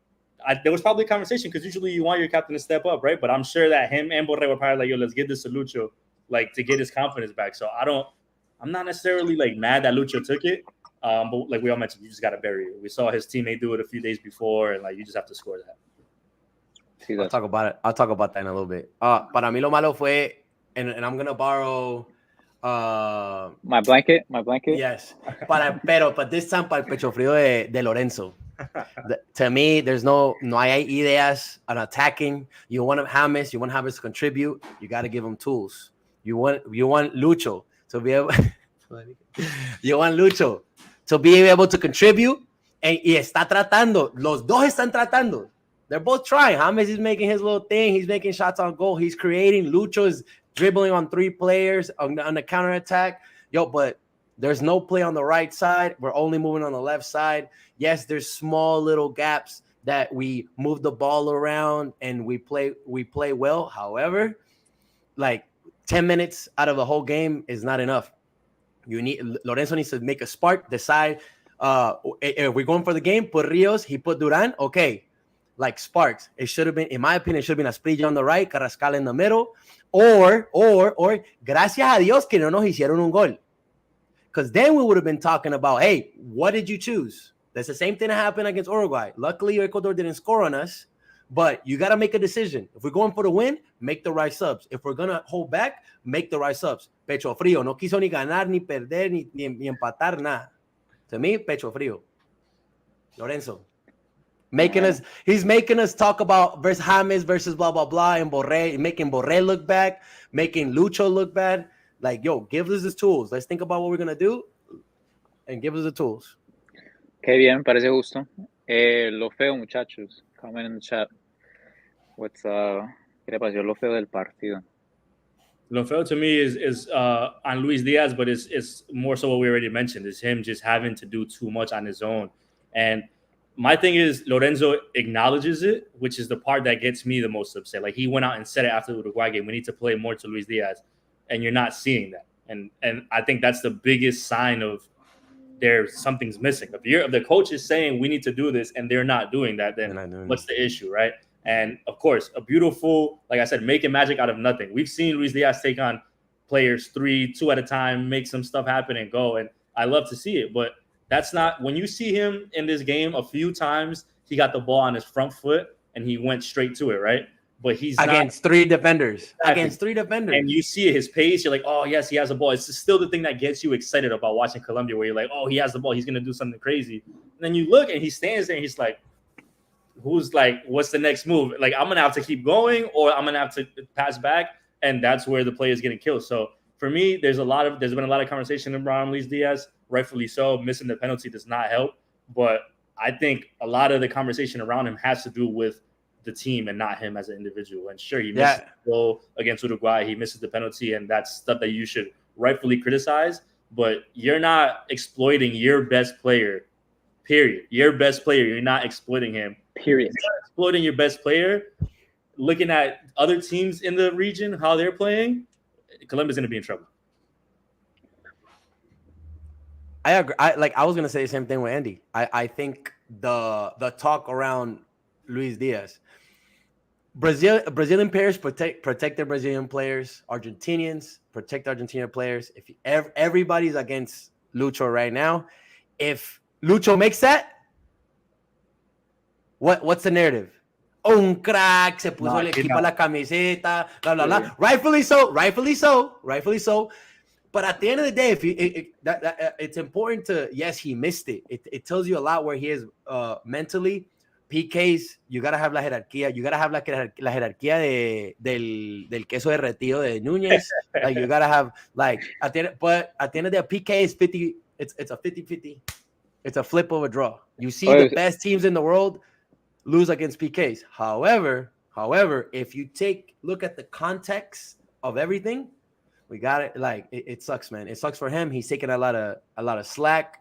there was probably a conversation because usually you want your captain to step up, right? But I'm sure that him and Borre were probably like, yo, let's give this to Lucho, like to get his confidence back. So I'm not necessarily like mad that Lucho took it. But like we all mentioned, you just got to bury it. We saw his teammate do it a few days before, and like you just have to score that. I'll talk about it. I'll talk about that in a little bit. Para mí lo malo fue, and I'm gonna borrow my blanket. Yes, but this time para el pecho frío de Lorenzo. To me, there's no hay ideas on attacking. You want James to contribute. You got to give him tools. You want Lucho to be able. You want Lucho to be able to contribute, y está tratando. Los dos están tratando. They're both trying. James is making his little thing. He's making shots on goal. He's creating. Lucho is dribbling on 3 players on the counter attack. But there's no play on the right side. We're only moving on the left side. Yes, there's small little gaps that we move the ball around and we play well. However, like 10 minutes out of the whole game is not enough. Lorenzo needs to make a spark, decide if we're going for the game, put Rios, he put Duran, okay. Like sparks. It should have been, in my opinion, it should have been Asprilla on the right, Carrascal in the middle, or gracias a Dios que no nos hicieron un gol. Because then we would have been talking about, hey, what did you choose? That's the same thing that happened against Uruguay. Luckily, Ecuador didn't score on us, but you got to make a decision. If we're going for the win, make the right subs. If we're going to hold back, make the right subs. Pecho frío. No quiso ni ganar, ni perder, ni empatar, nada. To me, pecho frío. Lorenzo. He's making us talk about versus James versus blah, blah, blah, and Borre, making Borre look bad, making Lucho look bad. Like, yo, give us the tools. Let's think about what we're going to do and give us the tools. Qué bien, parece justo. Lo feo, muchachos. Comment in the chat. ¿Qué le pareció lo feo del partido? Lo feo to me is on Luis Diaz, but it's more so what we already mentioned. Is him just having to do too much on his own. And my thing is Lorenzo acknowledges it, which is the part that gets me the most upset. Like he went out and said it after the Uruguay game. We need to play more to Luis Diaz. And you're not seeing that. And I think that's the biggest sign of something's missing. If the coach is saying we need to do this and they're not doing that, then what's the issue, right? And of course, a beautiful, like I said, making magic out of nothing. We've seen Luis Diaz take on players 2 at a time, make some stuff happen and go. And I love to see it. But that's not, when you see him in this game a few times, he got the ball on his front foot and he went straight to it, right? But he's against 3 defenders. Against 3 defenders. And you see his pace, you're like, oh, yes, he has the ball. It's still the thing that gets you excited about watching Colombia, where you're like, oh, he has the ball. He's going to do something crazy. And then you look and he stands there and he's like, what's the next move? Like, I'm going to have to keep going or I'm going to have to pass back. And that's where the play is getting killed. So for me, there's been a lot of conversation around Luis Diaz, rightfully so. Missing the penalty does not help. But I think a lot of the conversation around him has to do with the team and not him as an individual. And sure, he missed the goal against Uruguay. He misses the penalty, and that's stuff that you should rightfully criticize. But you're not exploiting your best player, period. Your best player, you're not exploiting him, period. You're not exploiting your best player. Looking at other teams in the region, how they're playing, Colombia's going to be in trouble. I agree. I was going to say the same thing with Andy. I think the talk around Luis Diaz, Brazilian players protect their Brazilian players. Argentinians protect Argentinian players. If everybody's against Lucho right now, if Lucho makes that, what's the narrative? Un crack, se puso el equipo a la camiseta, blah blah blah. Rightfully so. But at the end of the day, it's important to, yes, he missed it. It tells you a lot where he is mentally. PKs, you gotta have la jerarquía. You gotta have la jerarquía del queso derretido de Núñez. Like, you gotta have, like, but at the end of the day, PK is 50. It's a 50-50. It's a flip of a draw. You see the best teams in the world lose against PKs. However, if you look at the context of everything, we got it. Like, it sucks, man. It sucks for him. He's taking a lot of slack.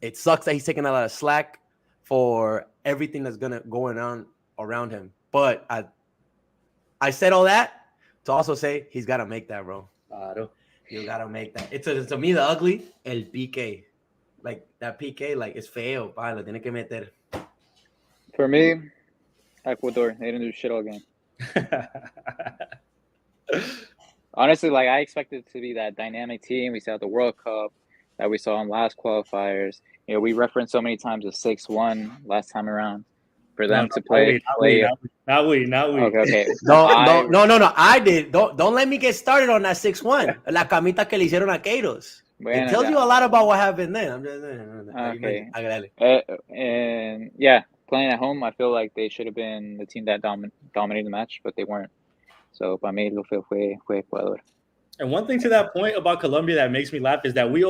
It sucks that he's taking a lot of slack for everything that's going on around him. But I said all that to also say he's got to make that, bro. You got to make that. It's to me, the ugly, el PK. Like, that PK, like, it's feo. Lo tiene que meter. For me, Ecuador. They didn't do shit all game. Honestly, like I expected it to be that dynamic team we saw at the World Cup that we saw in last qualifiers. You know, we referenced so many times a 6-1 last time around for them to play. Not we. Okay. No. I did. Don't let me get started on that 6-1. La camita que le hicieron a Queiroz. It tells you a lot about what happened then. I'm just okay. And yeah, playing at home, I feel like they should have been the team that dominated the match, but they weren't. So, para mí, lo fue Ecuador. And one thing to that point about Colombia that makes me laugh is that we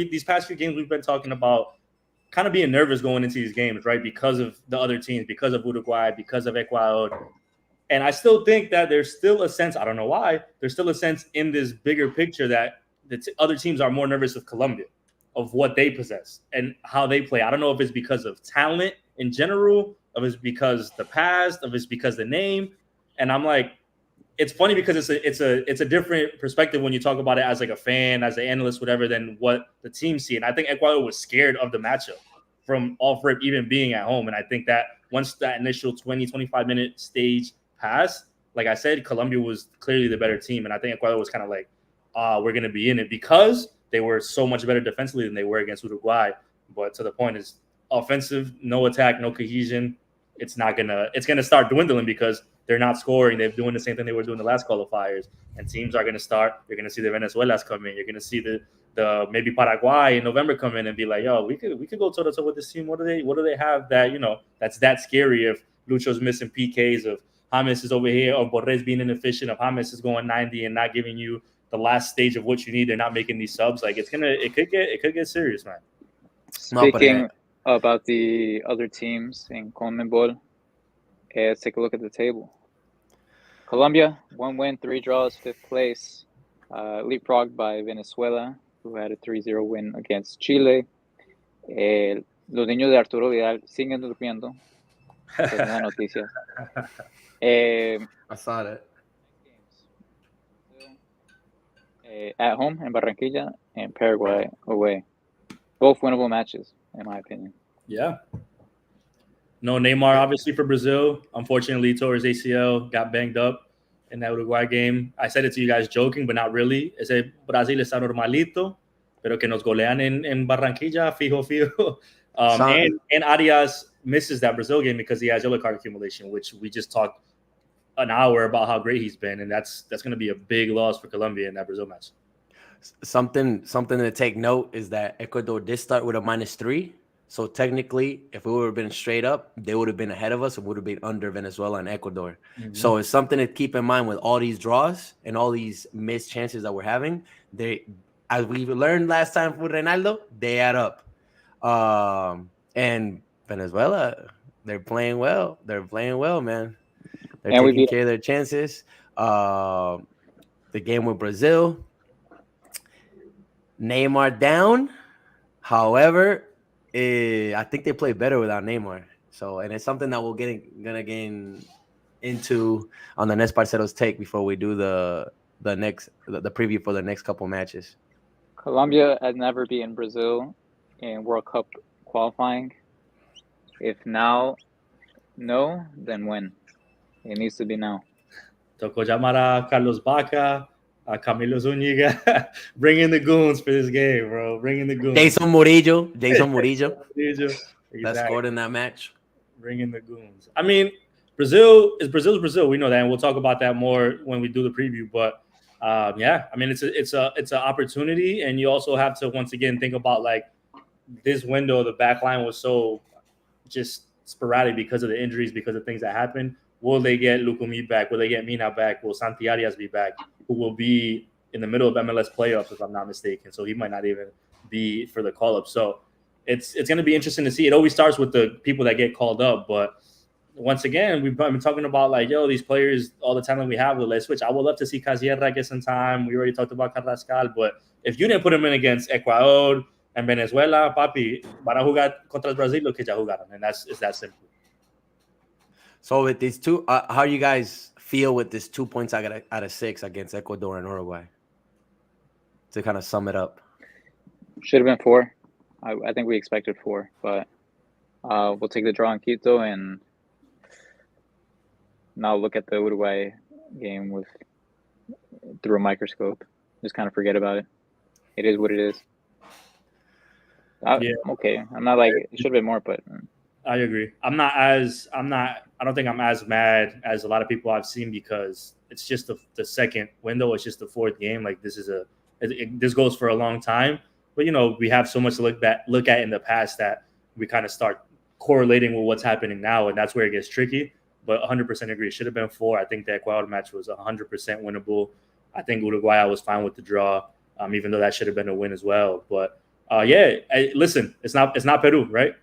these past few games we've been talking about kind of being nervous going into these games, right? Because of the other teams, because of Uruguay, because of Ecuador. And I still think that there's still a sense, I don't know why, there's still a sense in this bigger picture that the other teams are more nervous of Colombia, of what they possess and how they play. I don't know if it's because of talent in general, if it's because the past, if it's because the name. And I'm like, it's funny because it's a different perspective when you talk about it as like a fan, as an analyst, whatever, than what the team see. And I think Ecuador was scared of the matchup from off rip, even being at home. And I think that once that initial 20, 25-minute stage passed, like I said, Colombia was clearly the better team. And I think Ecuador was kind of like, we're going to be in it because they were so much better defensively than they were against Uruguay. But to the point is offensive, no attack, no cohesion. It's going to start dwindling because they're not scoring. They're doing the same thing they were doing the last qualifiers. And teams are going to start. You're going to see the Venezuelas come in. You're going to see the maybe Paraguay in November come in and be like, yo, we could go toe to toe with this team. What do they have that, that's that scary? If Lucho's missing PKs, of James is over here, or Borres being inefficient, if James is going 90 and not giving you the last stage of what you need, they're not making these subs. Like it could get serious, man. Speaking about the other teams in CONMEBOL, let's take a look at the table. Colombia, 1 win, 3 draws, 5th place. Leapfrogged by Venezuela, who had a 3-0 win against Chile. Los niños de Arturo Vidal siguen durmiendo. Esa es una noticia. I saw that. At home in Barranquilla and Paraguay away. Both winnable matches, in my opinion. Yeah. No Neymar, obviously, for Brazil. Unfortunately, tore his ACL, got banged up in that Uruguay game. I said it to you guys joking, but not really. Ese Brasil está normalito, pero que nos golean en Barranquilla, fijo. And Arias misses that Brazil game because he has yellow card accumulation, which we just talked an hour about how great he's been, and that's going to be a big loss for Colombia in that Brazil match. Something to take note is that Ecuador did start with a -3. So technically, if we would have been straight up, they would have been ahead of us and would have been under Venezuela and Ecuador. Mm-hmm. So it's something to keep in mind with all these draws and all these missed chances that we're having. They, as we learned last time with Reinaldo, they add up. And Venezuela, they're playing well. They're playing well, man. They're taking care of their chances. The game with Brazil, Neymar down. However, I think they play better without Neymar. So, and it's something that we'll gonna get into on the next Parceros Take before we do the preview for the next couple matches. Colombia has never beaten Brazil in World Cup qualifying. If now, no, then when? It needs to be now. Tocó llamar a Carlos Baca, a Camilo Zúñiga. Bring in the goons for this game, bro. Bring in the goons. Jason Murillo. Exactly. That scored in that match. Bring in the goons. I mean, Brazil's Brazil. We know that, and we'll talk about that more when we do the preview. But yeah, I mean, it's an opportunity, and you also have to once again think about like this window. The back line was so just sporadic because of the injuries, because of things that happened. Will they get Lukumi back? Will they get Mina back? Will Santi Arias be back? Who will be in the middle of MLS playoffs, if I'm not mistaken. So he might not even be for the call-up. So it's going to be interesting to see. It always starts with the people that get called up. But once again, we've been talking about like, these players, all the talent we have, let's switch. I would love to see Casierra get some time. We already talked about Carrascal. But if you didn't put him in against Ecuador and Venezuela, papi, van a jugar contra Brasil lo que ya jugaron. And it's that simple. So with these two, how do you guys feel with this 2 points out of 6 against Ecuador and Uruguay? To kind of sum it up. Should have been 4. I think we expected 4, but We'll take the draw in Quito and now look at the Uruguay game through a microscope. Just kind of forget about it. It is what it is. Okay. I'm not like it should have been more, but I agree. I don't think I'm as mad as a lot of people I've seen because it's just the second window. It's just the fourth game. Like this goes for a long time. But we have so much to look at in the past that we kind of start correlating with what's happening now, and that's where it gets tricky. But 100% agree. It should have been 4. I think the Ecuador match was 100% winnable. I think Uruguay, I was fine with the draw, even though that should have been a win as well. But listen, it's not Peru, right?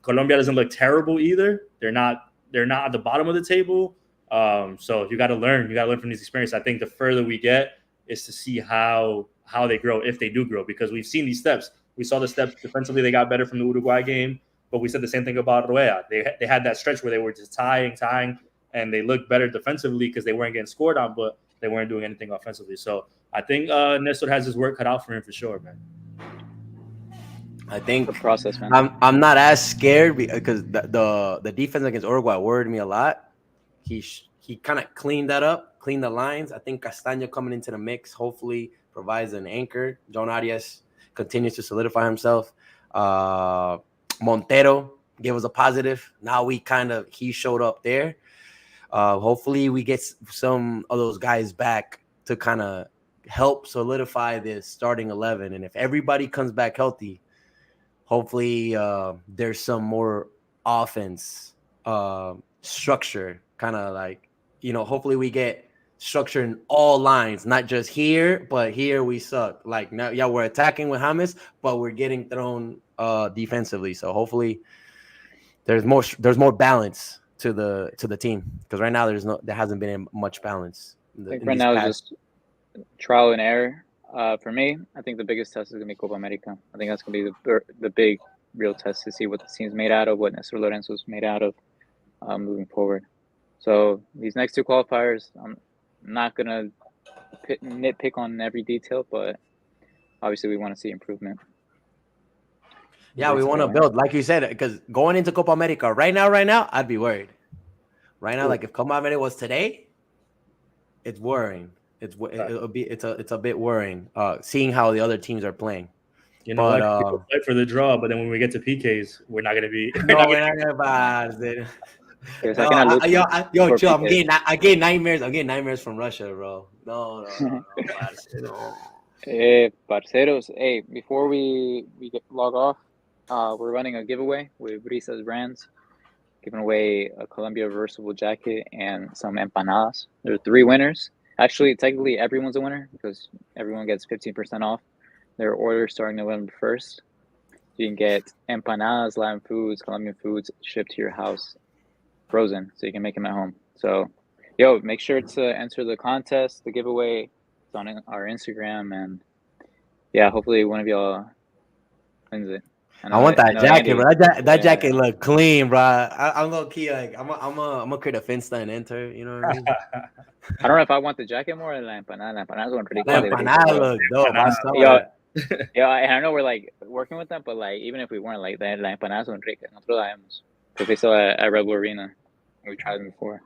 Colombia doesn't look terrible either. They're not at the bottom of the table. So you got to learn. You got to learn from these experiences. I think the further we get is to see how they grow, if they do grow, because we've seen these steps. We saw the steps defensively. They got better from the Uruguay game. But we said the same thing about Rueda. They had that stretch where they were just tying, and they looked better defensively because they weren't getting scored on, but they weren't doing anything offensively. So I think Nestor has his work cut out for him for sure, man. I think the process, man. I'm not as scared because the defense against Uruguay worried me a lot. He kind of cleaned that up, cleaned the lines. I think Castaño coming into the mix hopefully provides an anchor. John Arias continues to solidify himself. Montero gave us a positive. Now he showed up there. Hopefully we get some of those guys back to kind of help solidify this starting 11. And if everybody comes back healthy, hopefully there's some more offense structure, kind of like, hopefully we get structure in all lines, not just here, but here we suck. Like now, yeah, we're attacking with James, but we're getting thrown defensively. So hopefully there's more balance to the team, because right now there hasn't been much balance. I think right now it's just trial and error. For me, I think the biggest test is going to be Copa America. I think that's going to be the big real test to see what the team's made out of, what Nestor Lorenzo's made out of moving forward. So these next 2 qualifiers, I'm not going to nitpick on every detail, but obviously we want to see improvement. Yeah, we want to build, like you said, because going into Copa America right now, I'd be worried. Right now, like if Copa America was today, it's worrying. It's a bit worrying seeing how the other teams are playing. People fight for the draw, but then when we get to PKs, we're not gonna be. No, we're not gonna pass. Chill. I'm getting nightmares. I'm getting nightmares from Russia, bro. No. Hey, Parceros. Hey, before we log off, we're running a giveaway with Brisa's Brands, giving away a Colombia reversible jacket and some empanadas. There are 3 winners. Actually, technically, everyone's a winner because everyone gets 15% off their order starting November 1st. You can get empanadas, Latin foods, Colombian foods shipped to your house, frozen, so you can make them at home. So, make sure to enter the contest, the giveaway. It's on our Instagram, and hopefully one of y'all wins it. I want that jacket, Andy, bro. That jacket look clean, bro. I'm gonna keep I'm gonna create a Finsta and enter. You know what I mean? I don't know if I want the jacket more or the empanada. The empanadas one pretty cool. The empanada look dope. I know we're like working with them, but like even if we weren't, like the empanadas one rica. Nosotros la hemos. Because they sell at Red Bull Arena. We tried them before.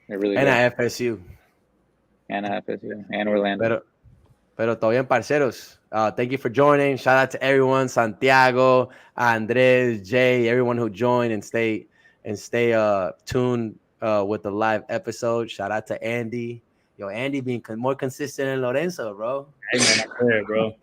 They're really good. And at FSU. And Orlando. Pero todo bien, parceros. Thank you for joining. Shout out to everyone, Santiago, Andres, Jay, everyone who joined and stay tuned with the live episode. Shout out to Andy. Andy being more consistent than Lorenzo, bro. Hey, man, I'm there, bro.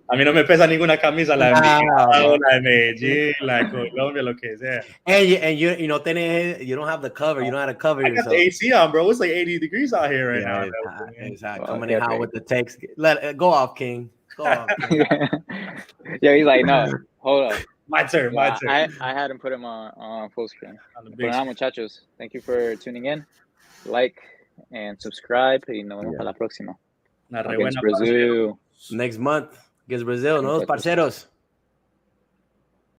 A mí no me pesa ninguna camisa, la de Medellín, la de Colombia, lo que sea. And you don't have the cover. You don't have to cover yourself. I got the AC on, bro. It's like 80 degrees out here right now. Exactly. Coming in hot with the takes. Go off, King. Go off, King. He's like, no, hold up. My turn. I had him put him on full screen. Bueno, muchachos, thank you for tuning in. Like and subscribe. Y nos vemos para la próxima. Against Brazil. Next month against Brazil. Nos, parceros.